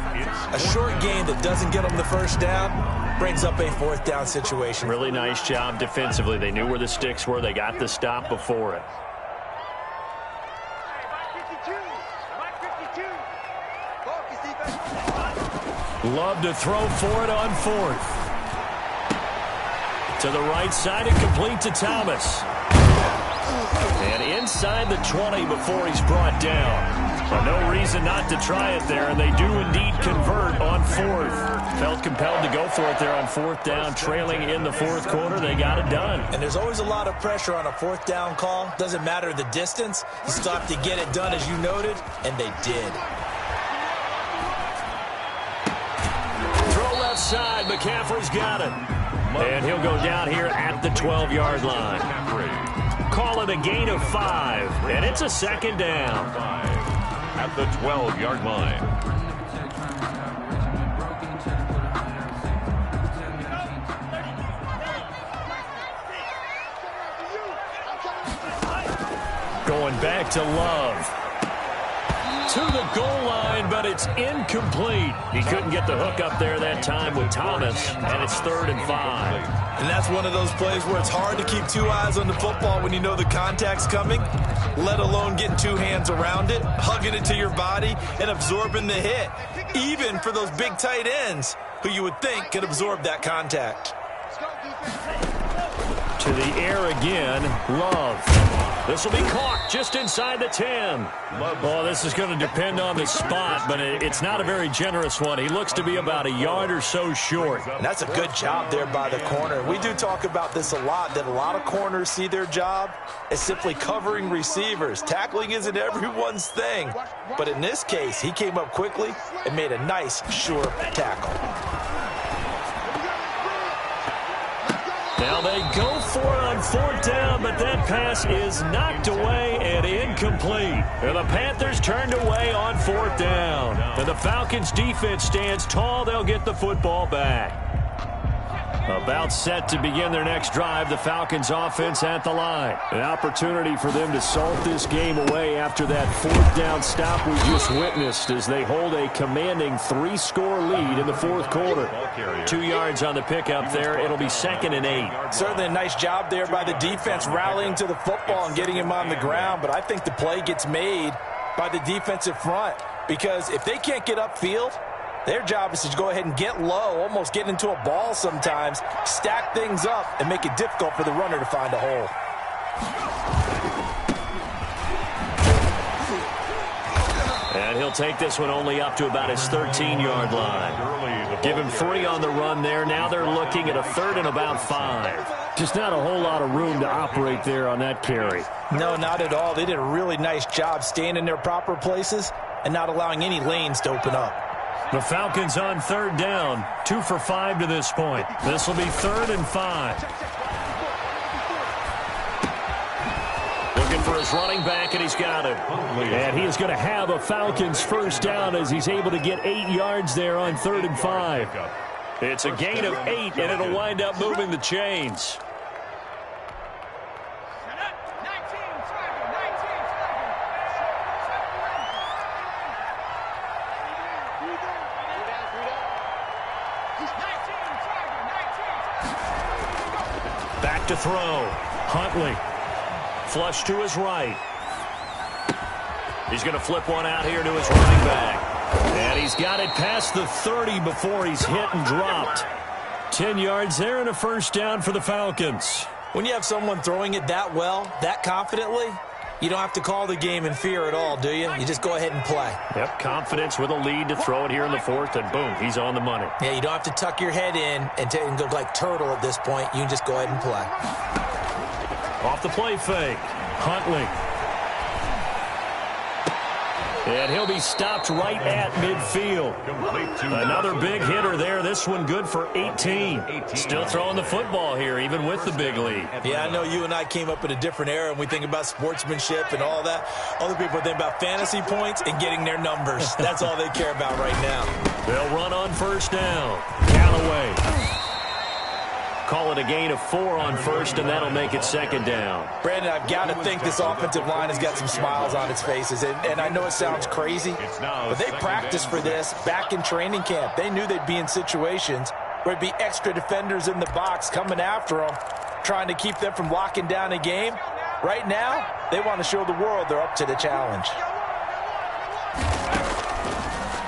A short gain that doesn't get him the first down brings up a 4th down situation. Really nice job defensively. They knew where the sticks were. They got the stop before it. Love to throw for it on 4th. To the right side and complete to Thomas. And inside the 20 before he's brought down. But no reason not to try it there, and they do indeed convert on 4th. Felt compelled to go for it there on 4th down, trailing in the 4th quarter. They got it done. And there's always a lot of pressure on a 4th down call. Doesn't matter the distance. You stop to get it done, as you noted, and they did. Throw left side. McCaffrey's got it. And he'll go down here at the 12-yard line. Call it a gain of 5, and it's a 2nd down. At the 12-yard line. Going back to Love. To the goal line, but it's incomplete. He couldn't get the hook up there that time with Thomas, and it's 3rd and 5. And that's one of those plays where it's hard to keep 2 eyes on the football when you know the contact's coming, let alone getting 2 hands around it, hugging it to your body, and absorbing the hit, even for those big tight ends who you would think could absorb that contact. To the air again, Love. This will be caught just inside the 10. Oh, this is going to depend on the spot, but it's not a very generous one. He looks to be about a yard or so short. And that's a good job there by the corner. We do talk about this a lot, that a lot of corners see their job as simply covering receivers. Tackling isn't everyone's thing. But in this case, he came up quickly and made a nice, sure tackle. Now they go for it on 4th down, but that pass is knocked away and incomplete. And the Panthers turned away on 4th down. And the Falcons defense stands tall. They'll get the football back. About set to begin their next drive, the Falcons offense at the line. An opportunity for them to salt this game away after that 4th down stop we just witnessed as they hold a commanding 3-score lead in the 4th quarter. 2 yards on the pickup there. It'll be 2nd and 8. Certainly a nice job there by the defense rallying to the football and getting him on the ground, but I think the play gets made by the defensive front because if they can't get upfield, their job is to go ahead and get low, almost get into a ball sometimes, stack things up, and make it difficult for the runner to find a hole. And And he'll take this one only up to about his 13-yard line. Give him 3 on the run there. Now they're looking at a 3rd and about 5. Just not a whole lot of room to operate there on that carry. No, not at all. They did a really nice job staying in their proper places and not allowing any lanes to open up. The Falcons on 3rd down. 2 for 5 to this point. This will be 3rd and 5. Looking for his running back, and he's got him. And he is going to have a Falcons first down as he's able to get 8 yards there on 3rd and 5. It's a gain of 8, and it'll wind up moving the chains. Back to throw. Huntley. Flush to his right. He's going to flip one out here to his running back. And he's got it past the 30 before he's hit and dropped. 10 yards there and a first down for the Falcons. When you have someone throwing it that well, that confidently, you don't have to call the game in fear at all, do you? You just go ahead and play. Yep, confidence with a lead to throw it here in the 4th, and boom, he's on the money. Yeah, you don't have to tuck your head in and go like turtle at this point. You can just go ahead and play. Off the play fake. Huntley. And he'll be stopped right at midfield. Another big hitter there. This one good for 18. Still throwing the football here, even with the big lead. Yeah, I know you and I came up in a different era, and we think about sportsmanship and all that. Other people think about fantasy points and getting their numbers. That's all they care about right now. They'll run on first down. Callaway. Call it a gain of 4 on first, and that'll make it 2nd down. Brandon, I've got to think this offensive line has got some smiles on its faces. And I know it sounds crazy, but they practiced for this back in training camp. They knew they'd be in situations where there'd be extra defenders in the box coming after them, trying to keep them from locking down a game. Right now, they want to show the world they're up to the challenge.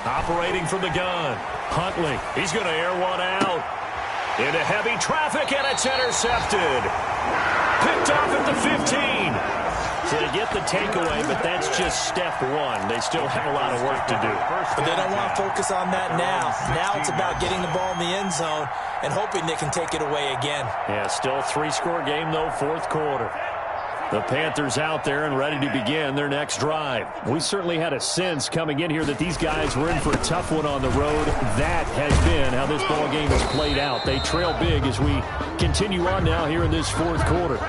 Operating from the gun. Huntley. He's going to air one out. Into heavy traffic, and it's intercepted. Picked off at the 15. So they get the takeaway, but that's just step 1. They still have a lot of work to do. But they don't want to focus on that now. Now it's about getting the ball in the end zone and hoping they can take it away again. Yeah, still a 3-score game, though, 4th quarter. The Panthers out there and ready to begin their next drive. We certainly had a sense coming in here that these guys were in for a tough one on the road. That has been how this ball game has played out. They trail big as we continue on now here in this 4th quarter.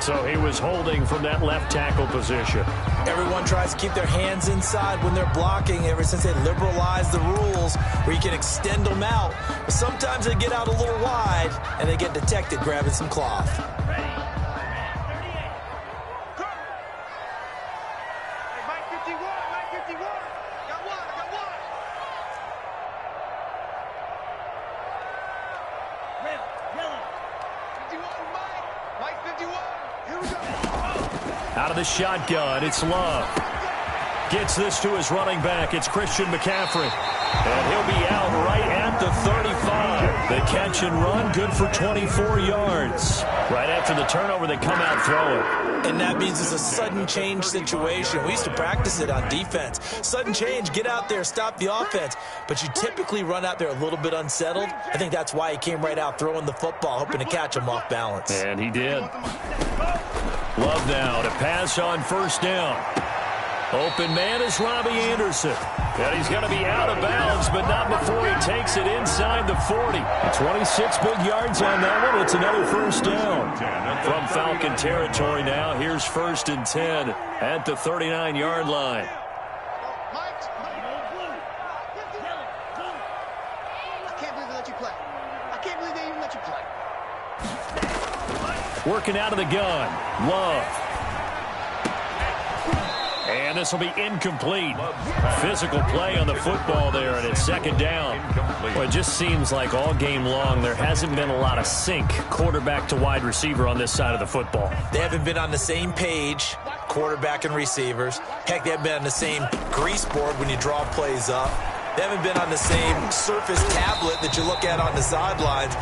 So he was holding from that left tackle position. Everyone tries to keep their hands inside when they're blocking ever since they liberalized the rules where you can extend them out. But sometimes they get out a little wide and they get detected grabbing some cloth. Out of the shotgun, it's Love. Gets this to his running back. It's Christian McCaffrey. And he'll be out right at the 35. The catch and run, good for 24 yards. Right after the turnover, they come out throwing. And that means it's a sudden change situation. We used to practice it on defense. Sudden change, get out there, stop the offense. But you typically run out there a little bit unsettled. I think that's why he came right out throwing the football, hoping to catch him off balance. And he did. Love now to pass on first down. Open man is Robbie Anderson. And he's going to be out of bounds, but not before he takes it inside the 40. 26 big yards on that one. It's another first down. From Falcon territory now, here's 1st and 10 at the 39-yard line. I can't believe they let you play. I can't believe they even let you play. Working out of the gun. Love. And this will be incomplete. Physical play on the football there, and it's 2nd down. Well, it just seems like all game long there hasn't been a lot of sync quarterback to wide receiver on this side of the football. They haven't been on the same page, quarterback and receivers. Heck, they haven't been on the same grease board when you draw plays up. They haven't been on the same surface tablet that you look at on the sidelines.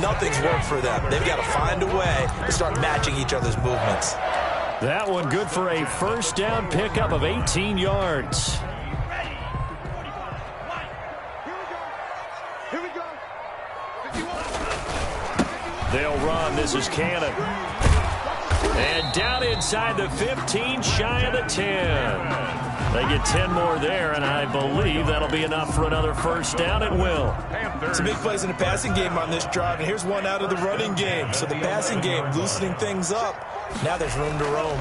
Nothing's worked for them. They've got to find a way to start matching each other's movements. That one good for a first down pickup of 18 yards. we go. 51. They'll run. This is Cannon. And down inside the 15, shy of the 10. They get 10 more there, and I believe that'll be enough for another first down. It will. Some big plays in the passing game on this drive, and here's one out of the running game. So the passing game loosening things up. Now there's room to roam.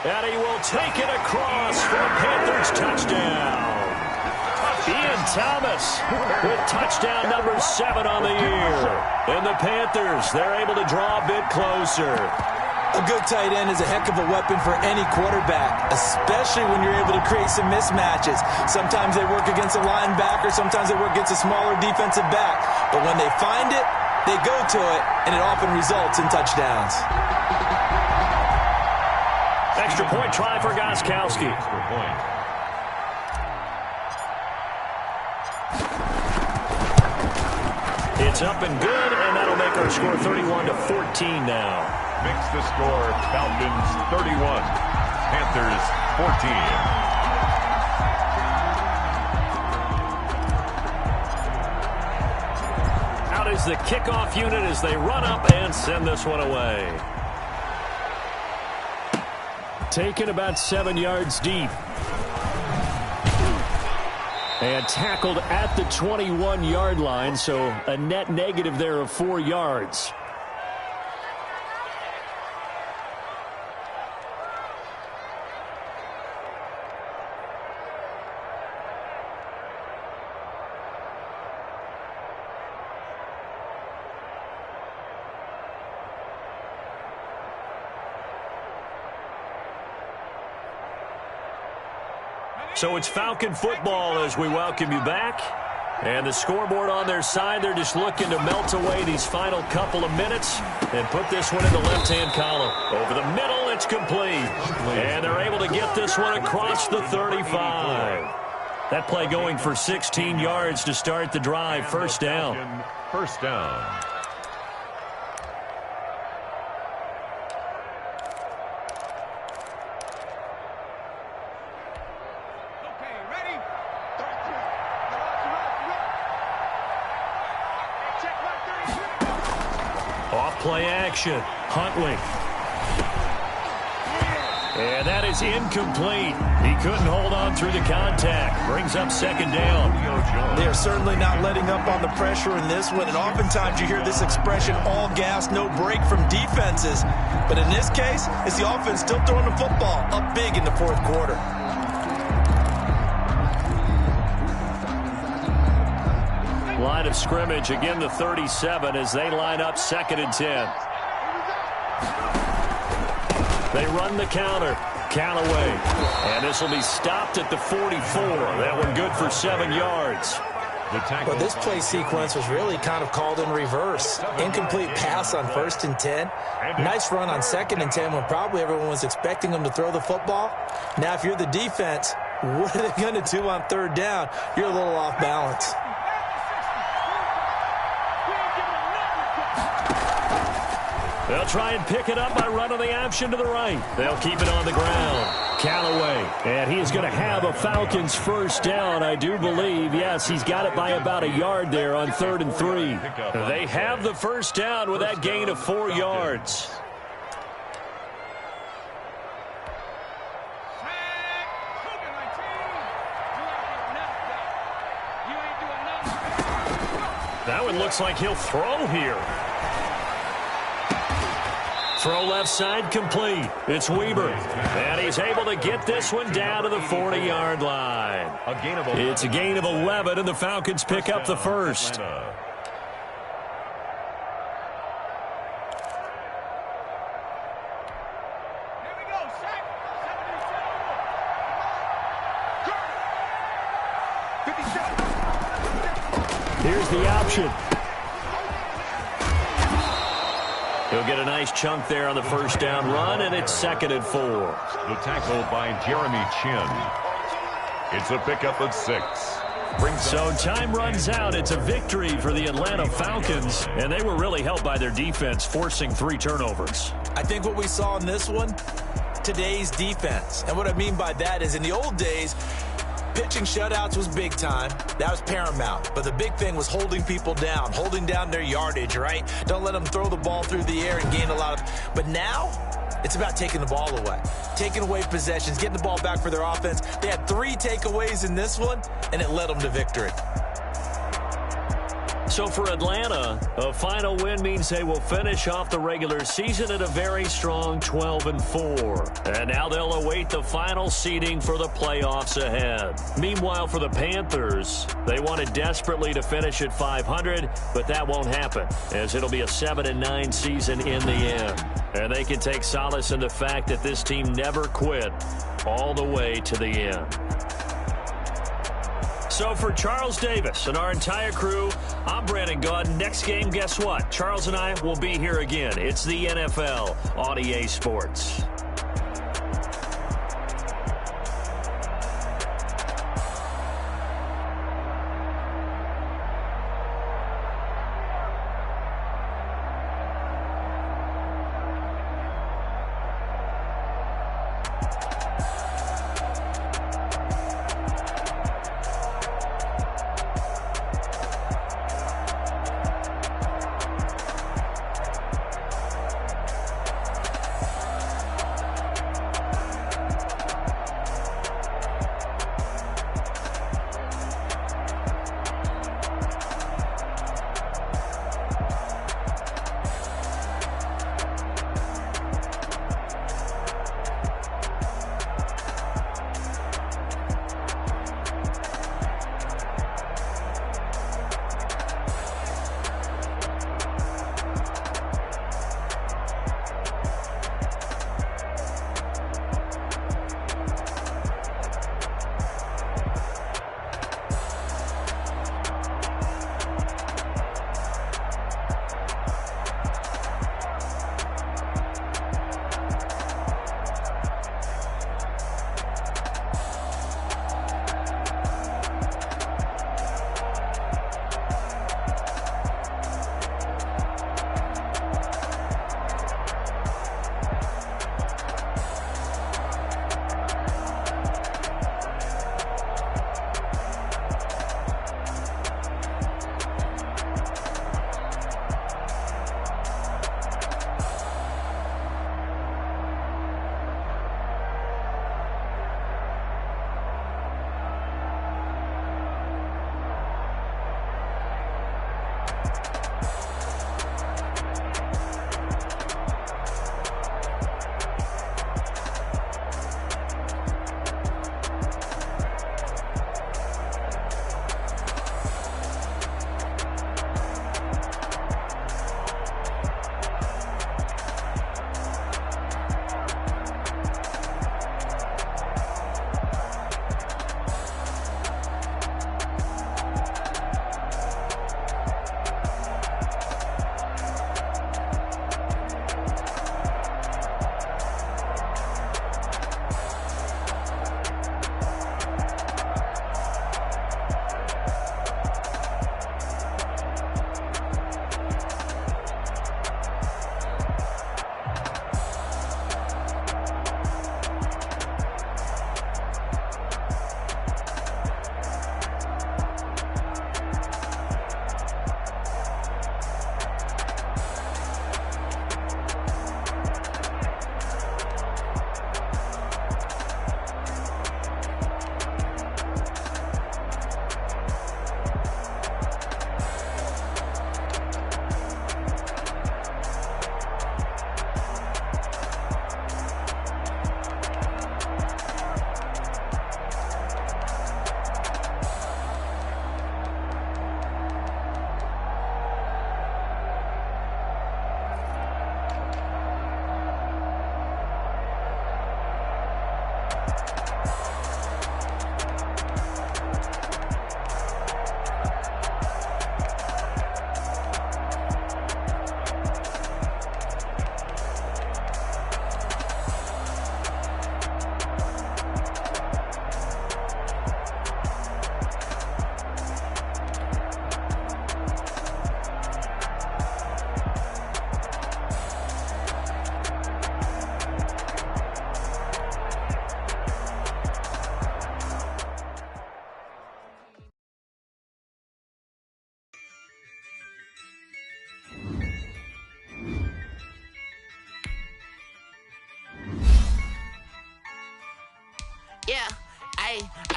And he will take it across for a Panthers touchdown. Ian Thomas with touchdown number 7 on the year. And the Panthers, they're able to draw a bit closer. A good tight end is a heck of a weapon for any quarterback, especially when you're able to create some mismatches. Sometimes they work against a linebacker, sometimes they work against a smaller defensive back. But when they find it, they go to it, and it often results in touchdowns. Extra point try for Gostkowski. Extra point. It's up and good, and that'll make our score 31-14 now. Makes the score Falcons 31, Panthers 14. Out is the kickoff unit as they run up and send this one away. Taken about 7 yards deep. And tackled at the 21-yard line, so a net negative there of 4 yards. So it's Falcon football as we welcome you back. And the scoreboard on their side, they're just looking to melt away these final couple of minutes and put this one in the left-hand column. Over the middle, it's complete. And they're able to get this one across the 35. That play going for 16 yards to start the drive. First down. First down. Play action. Huntley. And that is incomplete. He couldn't hold on through the contact. Brings up second down. They are certainly not letting up on the pressure in this one. And oftentimes you hear this expression, all gas, no break from defenses. But in this case, it's the offense still throwing the football up big in the fourth quarter. Line of scrimmage, again the 37 as they line up 2nd and 10. They run the counter. Callaway. And this will be stopped at the 44. That one good for 7 yards. But this play sequence was really kind of called in reverse. Incomplete pass on 1st and 10. Nice run on 2nd and 10 when probably everyone was expecting them to throw the football. Now if you're the defense, what are they going to do on 3rd down? You're a little off balance. They'll try and pick it up by running the option to the right. They'll keep it on the ground. Callaway. And he is going to have a Falcons first down, I do believe. Yes, he's got it by about a yard there on 3rd and 3. They have the first down with that gain of 4 yards. That one looks like he'll throw here. Throw left side complete. It's Weber. And he's able to get this one down to the 40-yard line. It's a gain of 11, and the Falcons pick up the first. Here's the option. He'll get a nice chunk there on the first down run, and it's 2nd and 4. The tackle by Jeremy Chin. It's a pickup of 6. So time runs out. It's a victory for the Atlanta Falcons, and they were really helped by their defense, forcing 3 turnovers. I think what we saw in this one, today's defense. And what I mean by that is in the old days, Pitching shutouts was big time. That was paramount. But the big thing was holding people down, holding down their yardage, right? Don't let them throw the ball through the air and gain a lot of... But now, it's about taking the ball away. Taking away possessions, getting the ball back for their offense. They had 3 takeaways in this one, and it led them to victory. So for Atlanta, a final win means they will finish off the regular season at a very strong 12-4. And now they'll await the final seeding for the playoffs ahead. Meanwhile, for the Panthers, they wanted desperately to finish at 500, but that won't happen, as it'll be a 7-9 season in the end. And they can take solace in the fact that this team never quit all the way to the end. So for Charles Davis and our entire crew, I'm Brandon Gaudin. Next game, guess what? Charles and I will be here again. It's the NFL on EA Sports.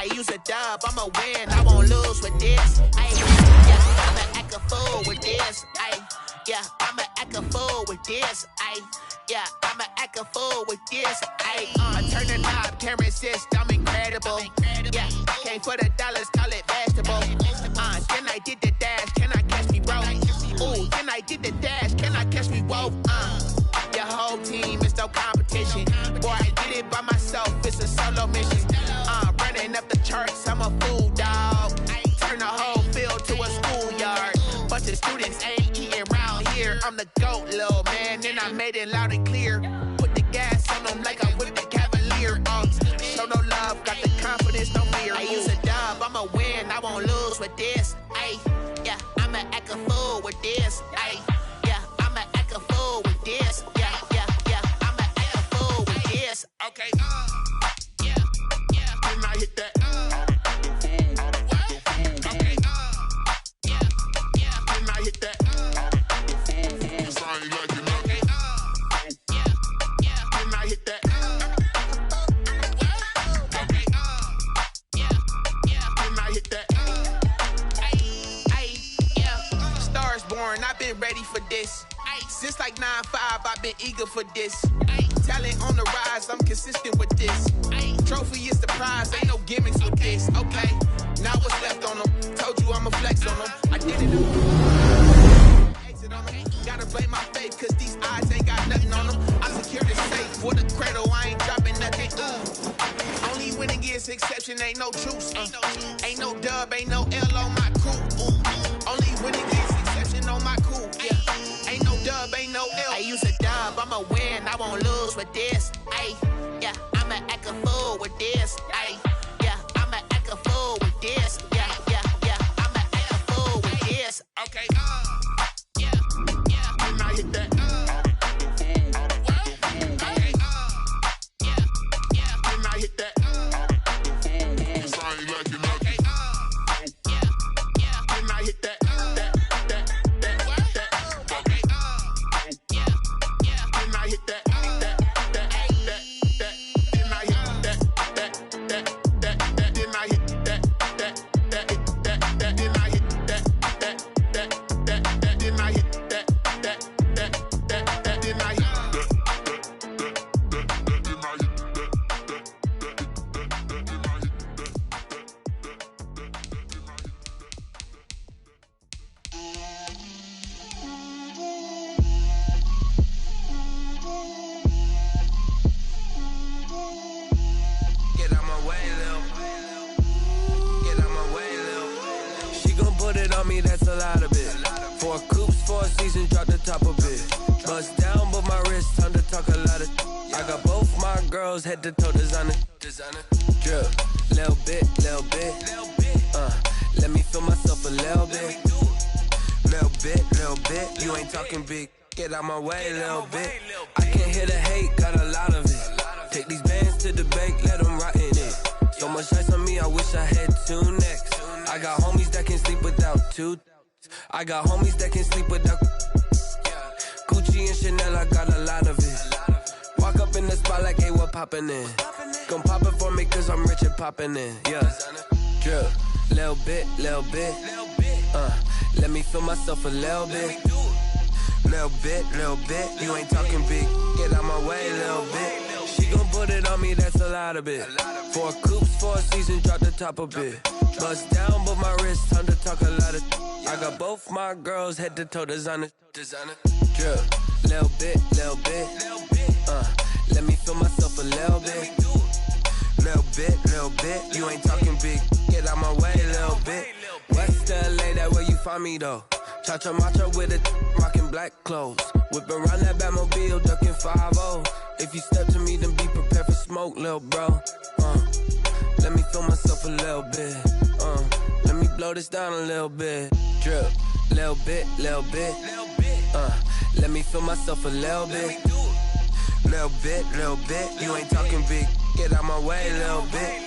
I use a dub, I'ma win, I won't lose with this. Yeah, I'ma act a fool with this. Yeah, I'ma act a fool with this. Yeah, I'ma act a fool with this. I turn the knob, can't resist, I'm incredible. Yeah, came for the dollars, call it vegetable. Then I did the dash, can I catch me, bro? Ooh, then I did the dash, can I catch me, whoa? Your whole team is no competition. Boy, I did it by myself, it's a solo mission. Running up the charts, I'm a fool, dog. Turn the whole field to a schoolyard. Bunch of students ain't eating round here. I'm the GOAT, little man, and I made it loud and clear. Put the gas on them like I'm with the Cavalier. Show no love, got the confidence, no fear. I use a dub, I'ma win, I won't lose with this. Yeah, I'ma act a fool with this. Yeah, I'ma act a fool with this. Yeah, I'ma act a fool with this. Okay, yeah, then I hit that. Okay, yeah, then I hit that. Sorry, like you know. Okay, yeah, then I hit that. Okay, yeah, then I hit that. Yeah, Stars born, I've been ready for this. Since like 9-5, I've been eager for this. Talent on the rise, I'm consistent with this. Trophy is the prize, ain't no gimmicks with this. Okay, now what's left on them? Told you I'ma flex on them. I did it. Exit on them. Gotta blame my faith, cause these eyes ain't got nothing on them. I secure the safe for the cradle, I ain't dropping nothing. Only winning is exception, ain't no truce. Ain't no dub, ain't no L on my crew. Only winning is exception on my crew. Yeah, ain't no dub, ain't no L. I use a dub, I'ma win, I won't lose with this. Yeah, I'ma act a fool with this. Yeah, I'ma act a fool with this. Yeah, I'ma act a fool with this. Okay, yeah, then I hit that. Okay, yeah, then I hit that. Sorry, like you know. Okay, yeah, then I hit that. Okay, yeah, then I hit that. That's a lot of it. 4 coops, 4 seasons, drop the top of it. Bust down, but my wrist, time to talk a lot of. I got both my girls head to toe designer. Drip, little bit. Let me feel myself a little bit. Little bit. You ain't talking big. Get out my way, little bit. I can't hear the hate, got a lot of it. Take these bands to the bank, let them rot in it. So much ice on me, I wish I had 2 necks. I got homies that can sleep without 2. I got homies that can sleep without Gucci and Chanel, I got a lot of it. Walk up in the spot like, hey, what poppin' in? Gon' pop it for me cause I'm rich and poppin' in. Yeah, drip, little bit. Let me feel myself a little bit. Little bit. You ain't talking big. Get out my way, little bit. She gon' put it on me, that's a lot of it. 4 coops, 4 seasons, drop the top a bit. Bust down, but my wrist, time to talk a lot of. I got both my girls head to toe designer. Drip, little bit. Let me feel myself a little bit. Little bit. You ain't talking big. Get out my way, little bit. West LA, that where you find me though. Cha-cha matcha with it, rockin' black clothes. Whip around that Batmobile, duckin' 5-0. If you step to me, then be prepared for smoke, lil' bro. Let me feel myself a little bit. Let me blow this down a little bit. Drip, little bit. Let me feel myself a little bit. Little bit. You ain't talking big. Get out my way, little bit.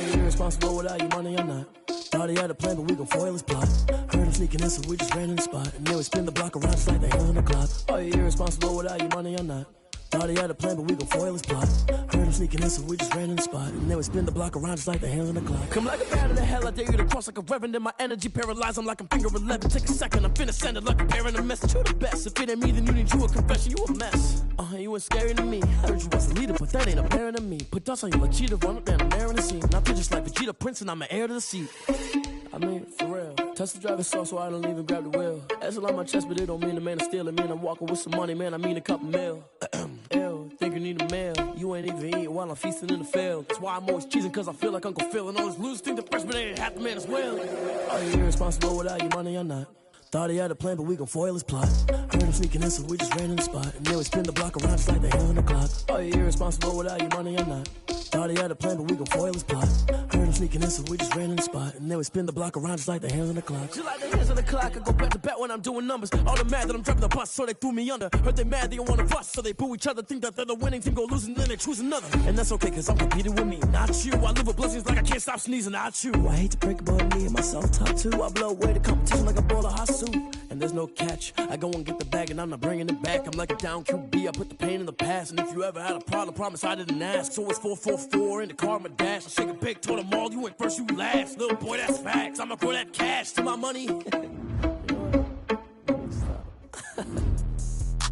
you irresponsible without your money or not? Thought he had a plan, but we gon' foil his plot. Heard him sneaking in, so we just ran in the spot. And then we spin the block around just like the hands on the clock. Are you irresponsible without your money or not? Thought he had a plan, but we gon' foil his plot. Heard him sneaking in, so we just ran in the spot. And then we spin the block around just like the hands on the clock. Come like a bat in the hell, I dare you to cross like a reverend. In my energy paralyzed, I'm like I'm finger 11. Take a second, I'm finna send it like a parent a message. You're the best. If it ain't me, then you need you a confession. You a mess. You ain't scary to me. I heard you was a leader, but that ain't apparent to me. Put dust on you like cheetah, run up down the air in the scene. Now feel just like Vegeta Prince, and I'm an heir to the seat. I mean, for real. Touch the driver's soft, so I don't even grab the wheel. That's on my chest, but it don't mean the man is stealing. Man, I'm walking with some money, man. I mean a couple mil. Ew, think you need a meal. You ain't even eating while I'm feasting in the field. That's why I'm always cheesing, cause I feel like Uncle Phil. And all those losers think the freshman ain't half the man as well. Are you irresponsible without your money or not? Thought he had a plan, but we gon' foil his plot. Heard him sneaking in, so we just ran in the spot. And then we spin the block around just like the hands on the clock. Are you irresponsible without your money or not? Thought he had a plan, but we gon' foil his plot. Heard him sneaking in, so we just ran in the spot. And then we spin the block around just like the hands on the clock. Just like the hands on the clock, I go back to back when I'm doing numbers. All the mad that I'm driving the bus, so they threw me under. Heard they mad, they don't wanna bust, so they boo each other. Think that they're the winning team, go losing, then they choose another. And that's okay, cause I'm competing with me, not you. I live with blessings like I can't stop sneezing, not you. I hate to break it, but me and myself top too. I blow away the competition like a bowl of hot soup. And there's no catch. I go and get the bag and I'm not bringing it back. I'm like a down QB, I put the pain in the past. And if you ever had a problem, promise I didn't ask. So it's 444 in the car, my dash. I shake a big, told them all, you ain't first, you last. Little boy, that's facts. I'ma throw that cash to my money.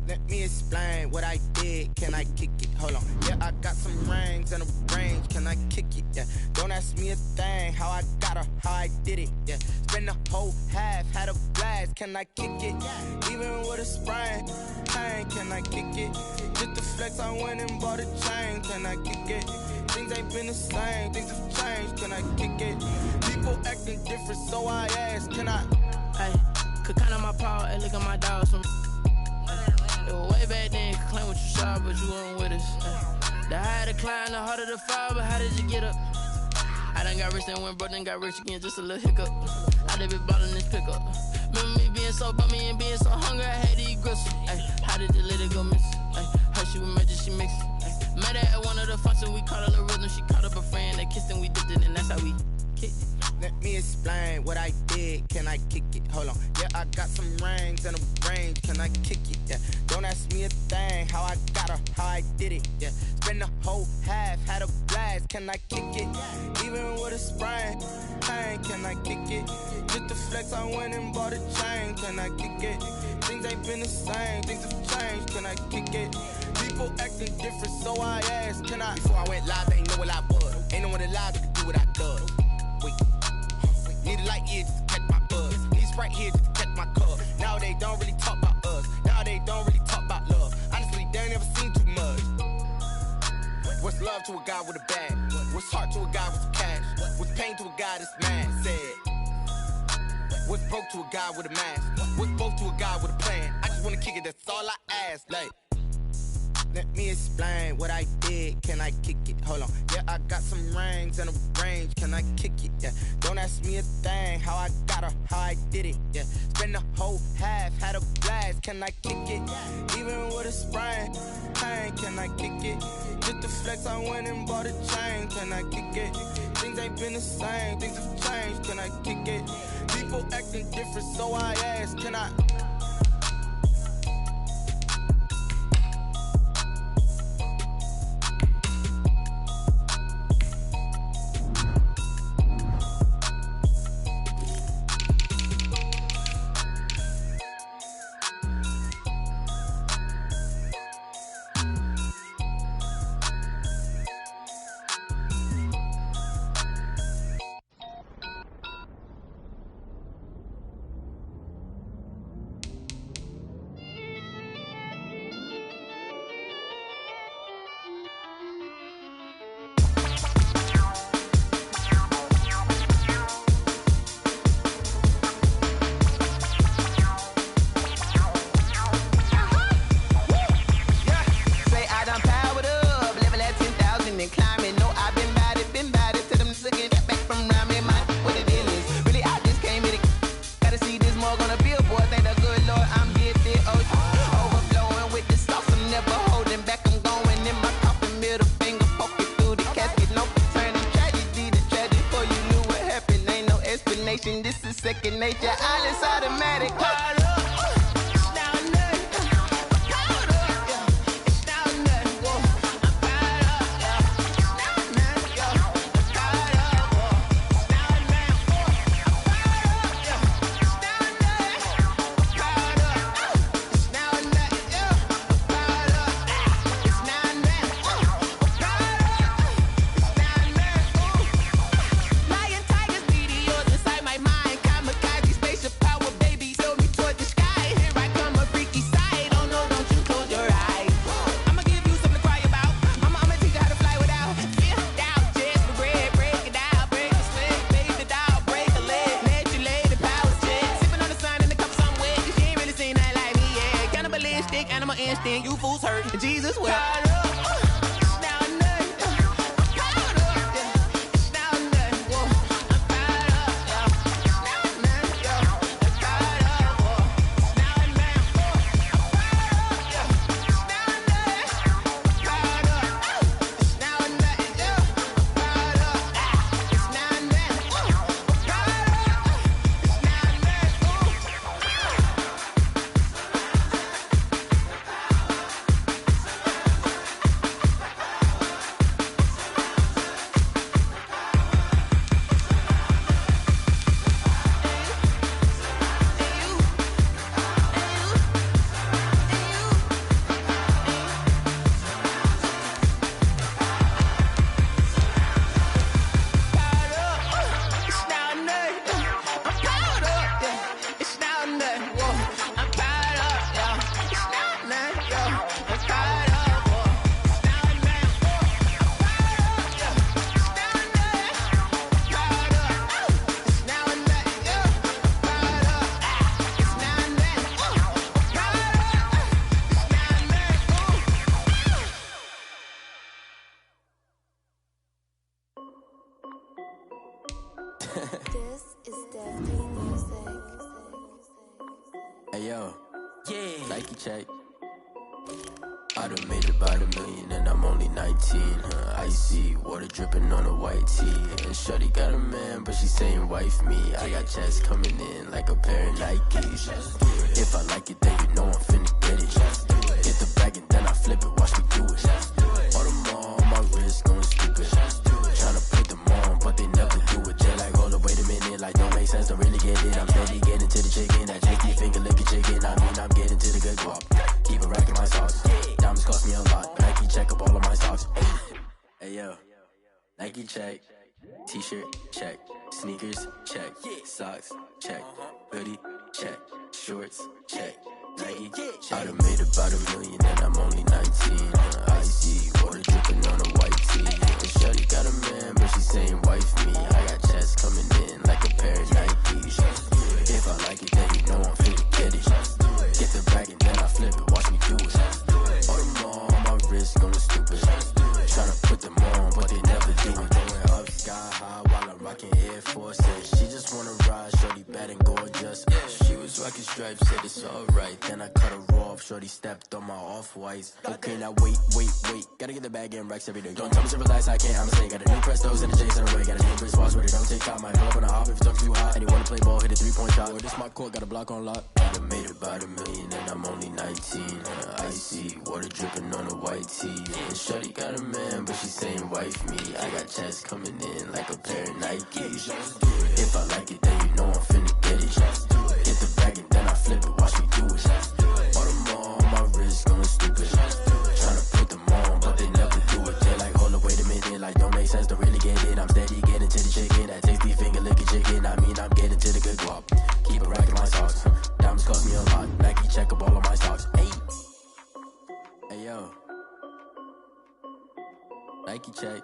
Let me explain what I did. Can I kick it? Hold on. Yeah, I got some rings and a range. Can I kick it? Yeah. Don't ask me a thing. How I got her, how I did it. Yeah. Spend the whole half, had a blast. Can I kick it? Even with a sprain. Pain, can I kick it? Just the flex, I went and bought a chain. Can I kick it? Things ain't been the same. Things have changed. Can I kick it? People acting different, so I ask. Can I? Hey, could count on my power. Hey, look at my dogs. It was way back then, could claim what you saw, but you weren't with us. The higher the climb, the harder the fall, but how did you get up? I done got rich, then went broke, then got rich again, just a little hiccup. I done been ballin' this pickup. Remember me being so bummy and being so hungry, I had to eat gristle. Ay, how did you let it go miss? Ay, her she was magic, she mixed. Met her at one of the functions, we caught a little rhythm, she caught up a friend, they kissed and we dipped it, and that's how we kicked it. Let me explain what I did. Can I kick it? Hold on. Yeah, I got some rings and a range. Can I kick it? Yeah. Don't ask me a thing. How I got her, how I did it. Yeah. Spend the whole half, had a blast. Can I kick it? Even with a sprain. Pain, can I kick it? Just the flex, I went and bought a chain. Can I kick it? Things ain't been the same. Things have changed. Can I kick it? People acting different, so I asked. Can I? Before I went live, they ain't know what I was. Ain't no one alive that could do what I does. Wait. Need a light year just to catch my buzz. Need Sprite here just to catch my cup. Now they don't really talk about us. Now they don't really talk about love. Honestly, they ain't never seen too much. What's love to a guy with a bag? What's heart to a guy with some cash? What's pain to a guy that's mad? Said. What's broke to a guy with a mask? What's both to a guy with a plan? I just wanna kick it, that's all I ask. Like, let me explain what I did. Can I kick it? Hold on. Yeah, I got some rings and a range. Can I kick it? Yeah. Don't ask me a thing. How I got her, how I did it. Yeah. Spend the whole half, had a blast. Can I kick it? Even with a sprain. Pain, can I kick it? Just the flex, I went and bought a chain. Can I kick it? Things ain't been the same. Things have changed. Can I kick it? People acting different, so I ask. Can I? second nature. All is automatic. Call up. You fools hurt. Jesus will. This is definitely music. Hey yo, yeah. Nike check. I done made about $1 million and I'm only 19. Icy water dripping on a white tee. And shorty got a man, but she saying wife me. I got checks coming in like a pair of Nikes. If I like it, then you know I'm finna get it. Get the bag and then I flip it. Watch me do it. All them on my wrist going stupid. Tryna put them on, but they never do it. They're like, hold up, wait a minute. Like, don't make sense, don't really get it. I'm steady getting to the chicken. That tasty finger licking chicken. I mean, I'm getting to the good guap. Keep a rack in my socks. Diamonds cost me a lot. Nike check up all of my socks. Hey yo, Nike check. T-shirt check. Sneakers check. Socks check. Hoodie check. Shorts check. Nike check. I done made about $1 million and I'm only 19. Icy water dripping on a white tee. And shorty got a man, but she saying wife me. I got checks coming in like a pair of Nikes. If I like it, then you know I'm finna get it. Get the bag and then I flip it. Watch me do it. All them on my wrist going stupid. Tryna put them on, but they never do it. Going up sky high while I'm rocking Air Forces. She just wanna ride, shorty bad and gorgeous. She was rocking stripes, said it's alright. Then I cut her off, shorty stepped on my off-whites. Okay, now wait. Gotta get the bag and racks every day. Don't tell me to relax, I can't, I'ma say. Got a new Prestos and a Jason away. Got a new wristwatch where they don't take time. Might pull up on a hop if it's too hot. And you wanna play ball, hit a 3-point shot. Well, this my court, got a block on lock. I done made about $1 million and I'm only 19. Icy water dripping on a white tee. And shorty got a man, but she saying wife me. I got checks coming in like a pair of Nikes. If I like it, then you know I'm finna get it. Get the bag and then I flip it. Watch me do it. All them on my wrist going stupid. Tryna put them on, but they never do it. They're like, hold up, wait a minute. Like, don't make sense, don't really get it. I'm steady getting to the chicken. That tasty finger licking chicken. I mean, I'm getting to the good guap. Keep a rack in my socks. Diamonds cost me a lot. Nike check up all of my socks. Hey yo, Nike check.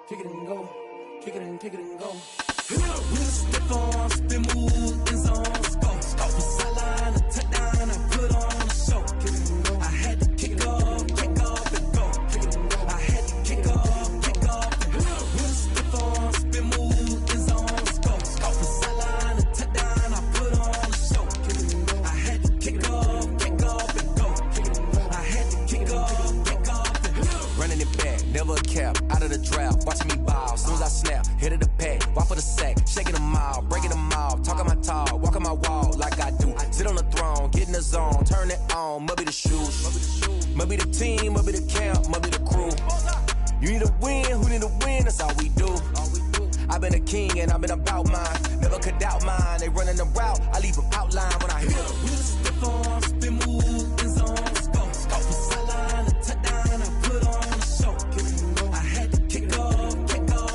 Kick it and go. Kick it and go. Step on, spin move, in zone, scope. Off the sideline, a touchdown, I put on a show. I had to kick off and go. I had to kick off and go. Step on, spin move, in zone, scope. Off the sideline, a touchdown, I put on a show. I had to kick off and go. I had to kick them all, breaking them all, talking my talk, walking my walk like I do. Sit on the throne, get in the zone, turn it on, must be the shoes. Must be the team, must be the camp, must be the crew. You need a win, who need a win, that's all we do. I've been a king and I've been about mine. Never could doubt mine, they running the route, I leave them outline when I hit them. We just stiff on, spin move, in zone, scope. From sideline to touchdown, I put on a show. I had to kick off and go.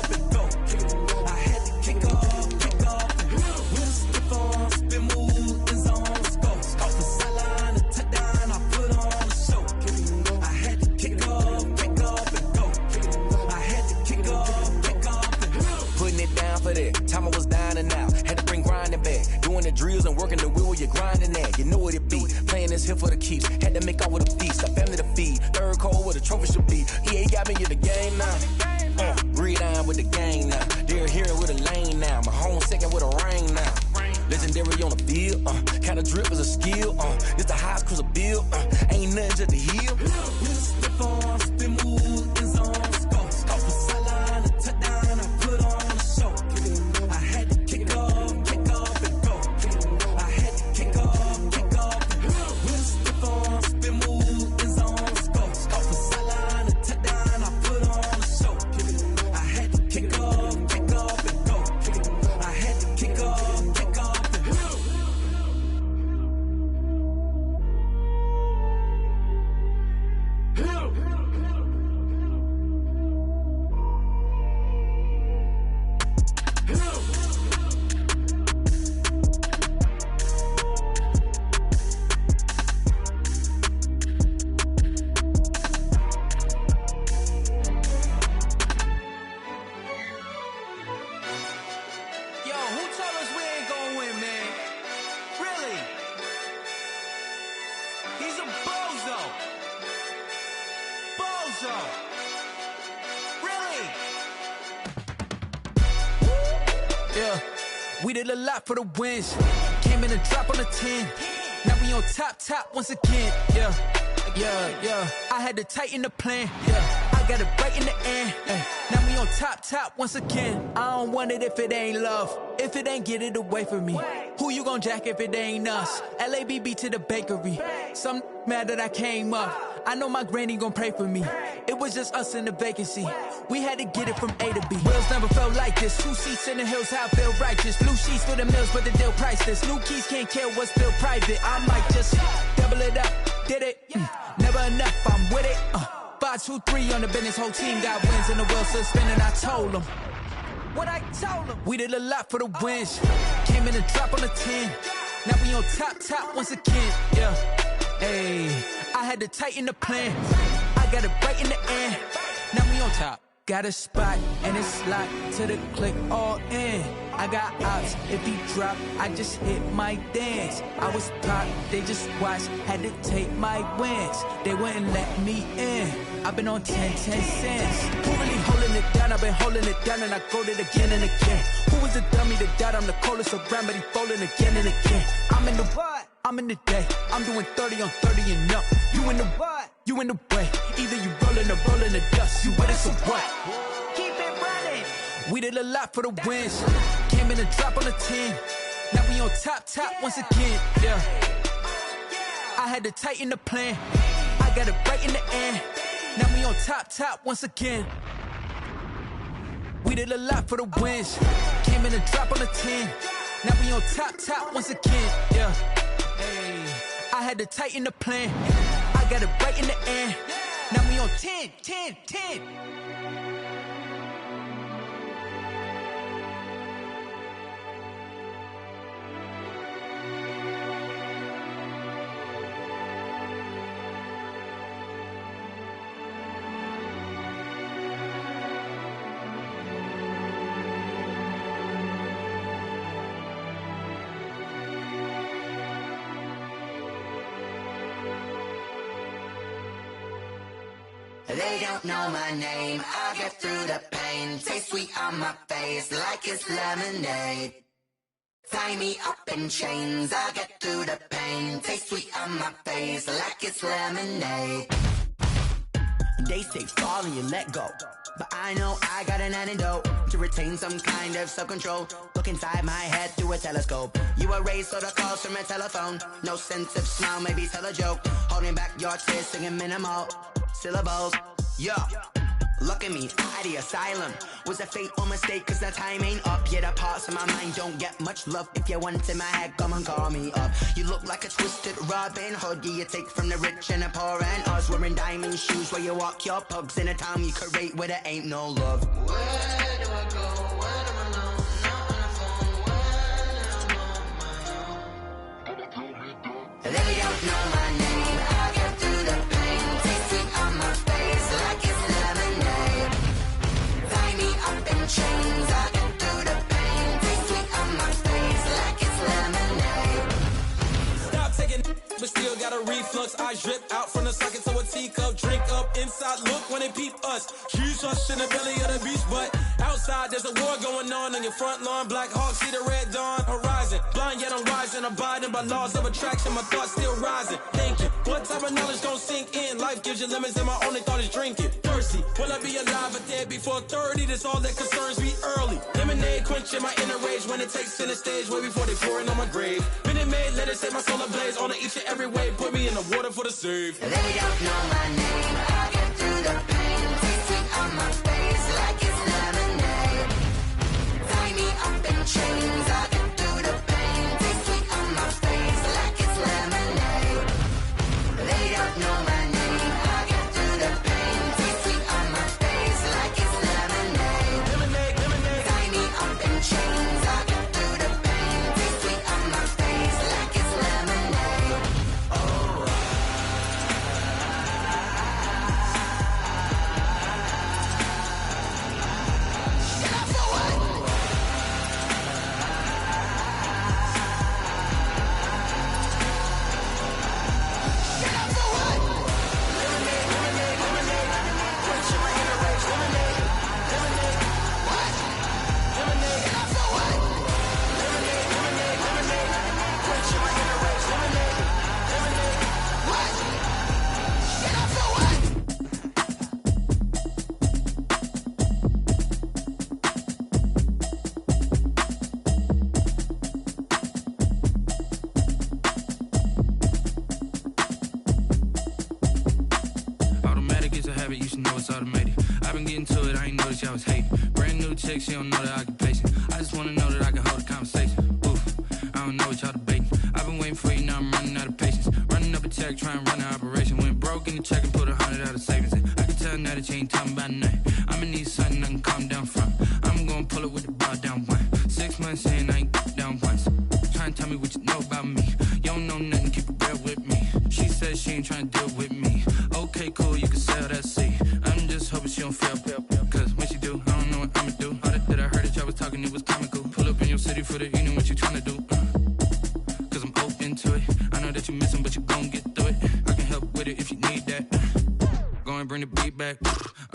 I had to kick off and go. We just stiff on, spin move, in zone, scope. From sideline to touchdown, I put on a show. I had to kick off and go. I had to kick off and go. Putting it down for that, time I was down and out. Had to bring grinding back, doing the drills and working the wheel where you're grinding at. You know what it be, playing this here for the keeps. Had to make out with a feast, a family to feed. Third cold where the trophy should be. EA got me in the game now. Breathe down with the gang now. They're here with a lane now. My home second with a ring now. Legendary on the field, kinda drip is a skill. It's the highest cruiser bill, ain't nothing just to heal. We just step on, spin move, in zone, scope. From sideline to touchdown, I put on a show. I had to kick off and go. I had to kick off and go. We just step on, spin move, in zone, scope. From sideline to touchdown, I put on a show. I had to kick off and go. I had to kick off and go. Yo, who told us we ain't gonna win, man? Really? He's a bozo. Bozo. Really? Yeah, we did a lot for the wins. Came in a drop on the 10. Now we on top once again. Yeah. I had to tighten the plan. Yeah, I got it right in the end. Now we on top once again. I don't want it if it ain't love. If it ain't, get it away from me. Who you gon' jack if it ain't us? LABB to the bakery. Some mad that I came up. I know my granny gon' pray for me. It was just us in the vacancy. We had to get it from A to B. Wheels never felt like this. 2 seats in the hills, how I feel righteous. Blue sheets for the mills, but the deal priceless. New keys can't kill what's still private. I might just double it up. Did it? Never enough, I'm with it. 5, 2, 3 on the business. Whole team got wins and the wheels still spinning. I told them what I told them. We did a lot for the wins. Came in a drop on the 10. Now we on top once again. Yeah. Hey, I had to tighten the plan. I got it right in the end. Now we on top. Got a spot and it's slot to the click all in. I got ops, if he drop, I just hit my dance. I was top, they just watched, had to take my wins. They wouldn't let me in. I've been on 10 cents. Who really holding it down? I've been holding it down and I go it again and again. Who was the dummy that doubt? I'm the coldest around, but he folding again and again. I'm in the what? I'm in the day. I'm doing 30 on 30 and up. You in the what? You in the way. Either you rolling or rolling the dust. You with us or what? Keep it running. We did a lot for the wins. Came in a drop on the 10. Now we on top once again. Yeah. I had to tighten the plan. I got it right in the end. Now we on top once again. We did a lot for the wins. Came in a drop on the 10. Now we on top once again. Yeah. Hey, I had to tighten the plan. I got it right in the end. Now we on 10. They don't know my name, I'll get through the pain. Taste sweet on my face like it's lemonade. Tie me up in chains, I'll get through the pain. Taste sweet on my face like it's lemonade. They say fall and you let go, but I know I got an antidote to retain some kind of self-control. Look inside my head through a telescope. You erase all the calls from a telephone. No sense of smile, maybe tell a joke. Holding back your tears, singing minimal syllables. Yeah, look at me, at the asylum. Was a fate or mistake, cause the time ain't up. Yeah, the parts of my mind don't get much love. If you want in my head, come and call me up. You look like a twisted Robin Hood. Yeah, you take from the rich and the poor and us. Wearing diamond shoes where you walk your pugs in a town you create where there ain't no love. Where do I go? When am I alone? Not on the phone. When am I on my own? They don't know my name. I get through the pain. Tasting on my face like it's lemonade. Tie me up in chains. I get through the pain. Tasting on my face like it's lemonade. Stop taking, but still got a reflux. I drip out from the socket to a teacup. Drink up inside, look when they peep us. Choose us in the belly of the beast, but outside there's a war going on your front lawn. Black Hawk, see the red dawn horizon. Blind yet I'm rising, abiding by laws of attraction. My thoughts still rising, thinking what type of knowledge don't sink in? Life gives you limits and my only thought is drinking. Thirsty, will I be alive or dead before 30? That's all that concerns me early. Lemonade quenching my inner rage when it takes center stage way before they pour it on my grave. Minute Maid, let it set my soul ablaze on each and every way. Put me in the water for the save. They don't know my name. I get through the pain. Tasting on my face like it's lemonade. Tie me up in chains. I get through the pain. Tasting on my face like it's lemonade. They don't know my name. I get through the pain. Tasting on my face like it's lemonade. Lemonade, lemonade. Tie me up in chains. I get through the pain. Tasting on my face like it's lemonade. Oh. Automatic is a habit, you should know it's automated. I've been getting to it, I ain't noticed y'all was hating. Brand new chick, she don't know the occupation. I just wanna know that I can hold a conversation. Oof, I don't know what y'all debating. I've been waiting for you, now I'm running out of patience. Running up a check, trying to run an operation. Went broke in the check and put 100 out of savings in. I can tell now that you ain't talking about nothing. I'ma need something I can calm down from. I'm gonna pull it with the bar down one. 6 months in, I ain't down once. Trying to tell me what you know about me. You don't know nothing, keep it real with me. She says she ain't trying to deal with me. Okay, cool, you can sell that seat. I'm just hoping she don't fail. Cause when she do, I don't know what I'ma do. All that I heard that y'all was talking, it was comical. Pull up in your city for the evening, what you trying to do? Cause I'm open to it. I know that you missing, but you gon' get through it. I can help with it if you need that. Go and bring the beat back.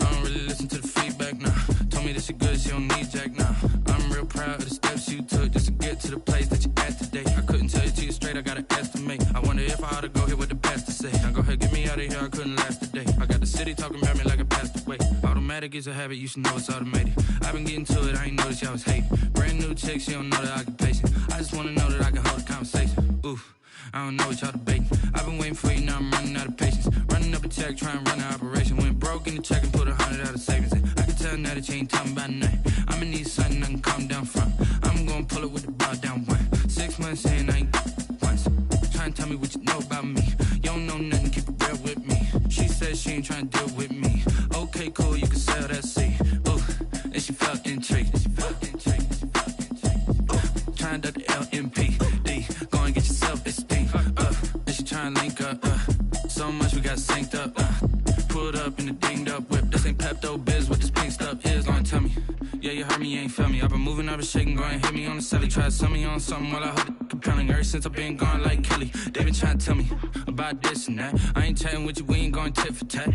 I don't really listen to the feedback, nah. Told me that she good, she don't need jack, nah. I'm real proud of the steps you took just to get to the place that you at today. I couldn't tell you to you straight, I gotta estimate. I wonder if I ought to go here with the best to say. Now go ahead, get me out of here, I couldn't last a day. I got the city talking about me like I passed away. Automatic is a habit, you should know it's automated. I've been getting to it, I ain't noticed y'all was hating. Brand new chick, she don't know the occupation. I just wanna know that I can hold a conversation. Oof, I don't know what y'all debating. I've been waiting for you, now I'm running out of patience. Running up a check, trying to run an operation. Went broke in the check and put 100 out of savings in. I can tell now that you ain't talking about nothing. I'ma need something I can calm down from. I'm gonna pull it with the bar down one. 6 months in, I ain't once. Trying to tell me what you know about me. You don't know nothing, keep it real with me. She says she ain't trying to deal with me. Okay, cool, you can sell that seat. Ooh, and she felt intrigued. Trying to duck the LMPD. Go and get your self-esteem up. And she trying to link up. So much we got synced up. Pulled up in the dinged up whip. This ain't Pepto-Biz, what this pink stuff is. Go and tell me. Yeah, you heard me, you ain't feel me. I've been moving, I've been shaking, go and hit me on the celly. Try to sell me on something while I hold it compelling. Ever since I've been gone like Kelly, they been trying to tell me about this and that. I ain't chatting with you, we ain't going tit for tat.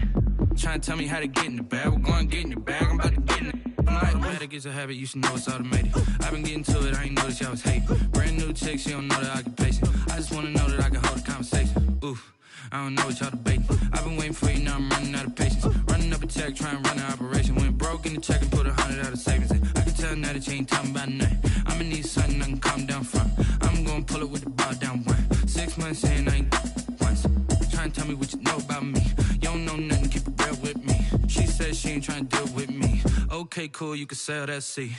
Trying to tell me how to get in the bag. We're going to get in your bag, I'm about to get in it. Automatic is a habit, you should know it's automated. I've been getting to it, I ain't noticed y'all was hating. Brand new chick, she don't know that I can place it. I just wanna know that I can hold a conversation. Oof, I don't know what y'all debating. I've been waiting for you, now I'm running out of patience. Running up a check, trying to run an operation. Went broke in the check and put 100 out of savings in. I can tell now that you ain't talking about nothing. I'ma need something I can calm down from. I'm gonna pull it with the bow down one. 6 months in, I ain't once. Trying to tell me what you know about me. You don't know nothing, keep it real with me. She said she ain't trying to deal with me. Okay, cool, you can sell that seat.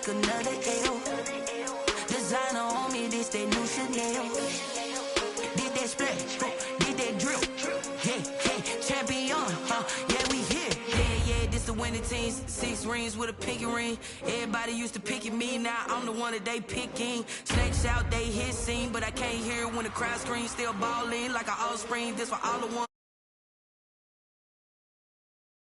Another L. Designer on me, this that new Chanel. Did that splash, did that drill. Yeah, champion, yeah, we here. Yeah, this the winning teams. 6 rings with a pinky ring. Everybody used to picking me, now I'm the one that they picking. Snakes out, they hit scene, but I can't hear it when the crowd screams. Still balling like an offspring, this for all the ones.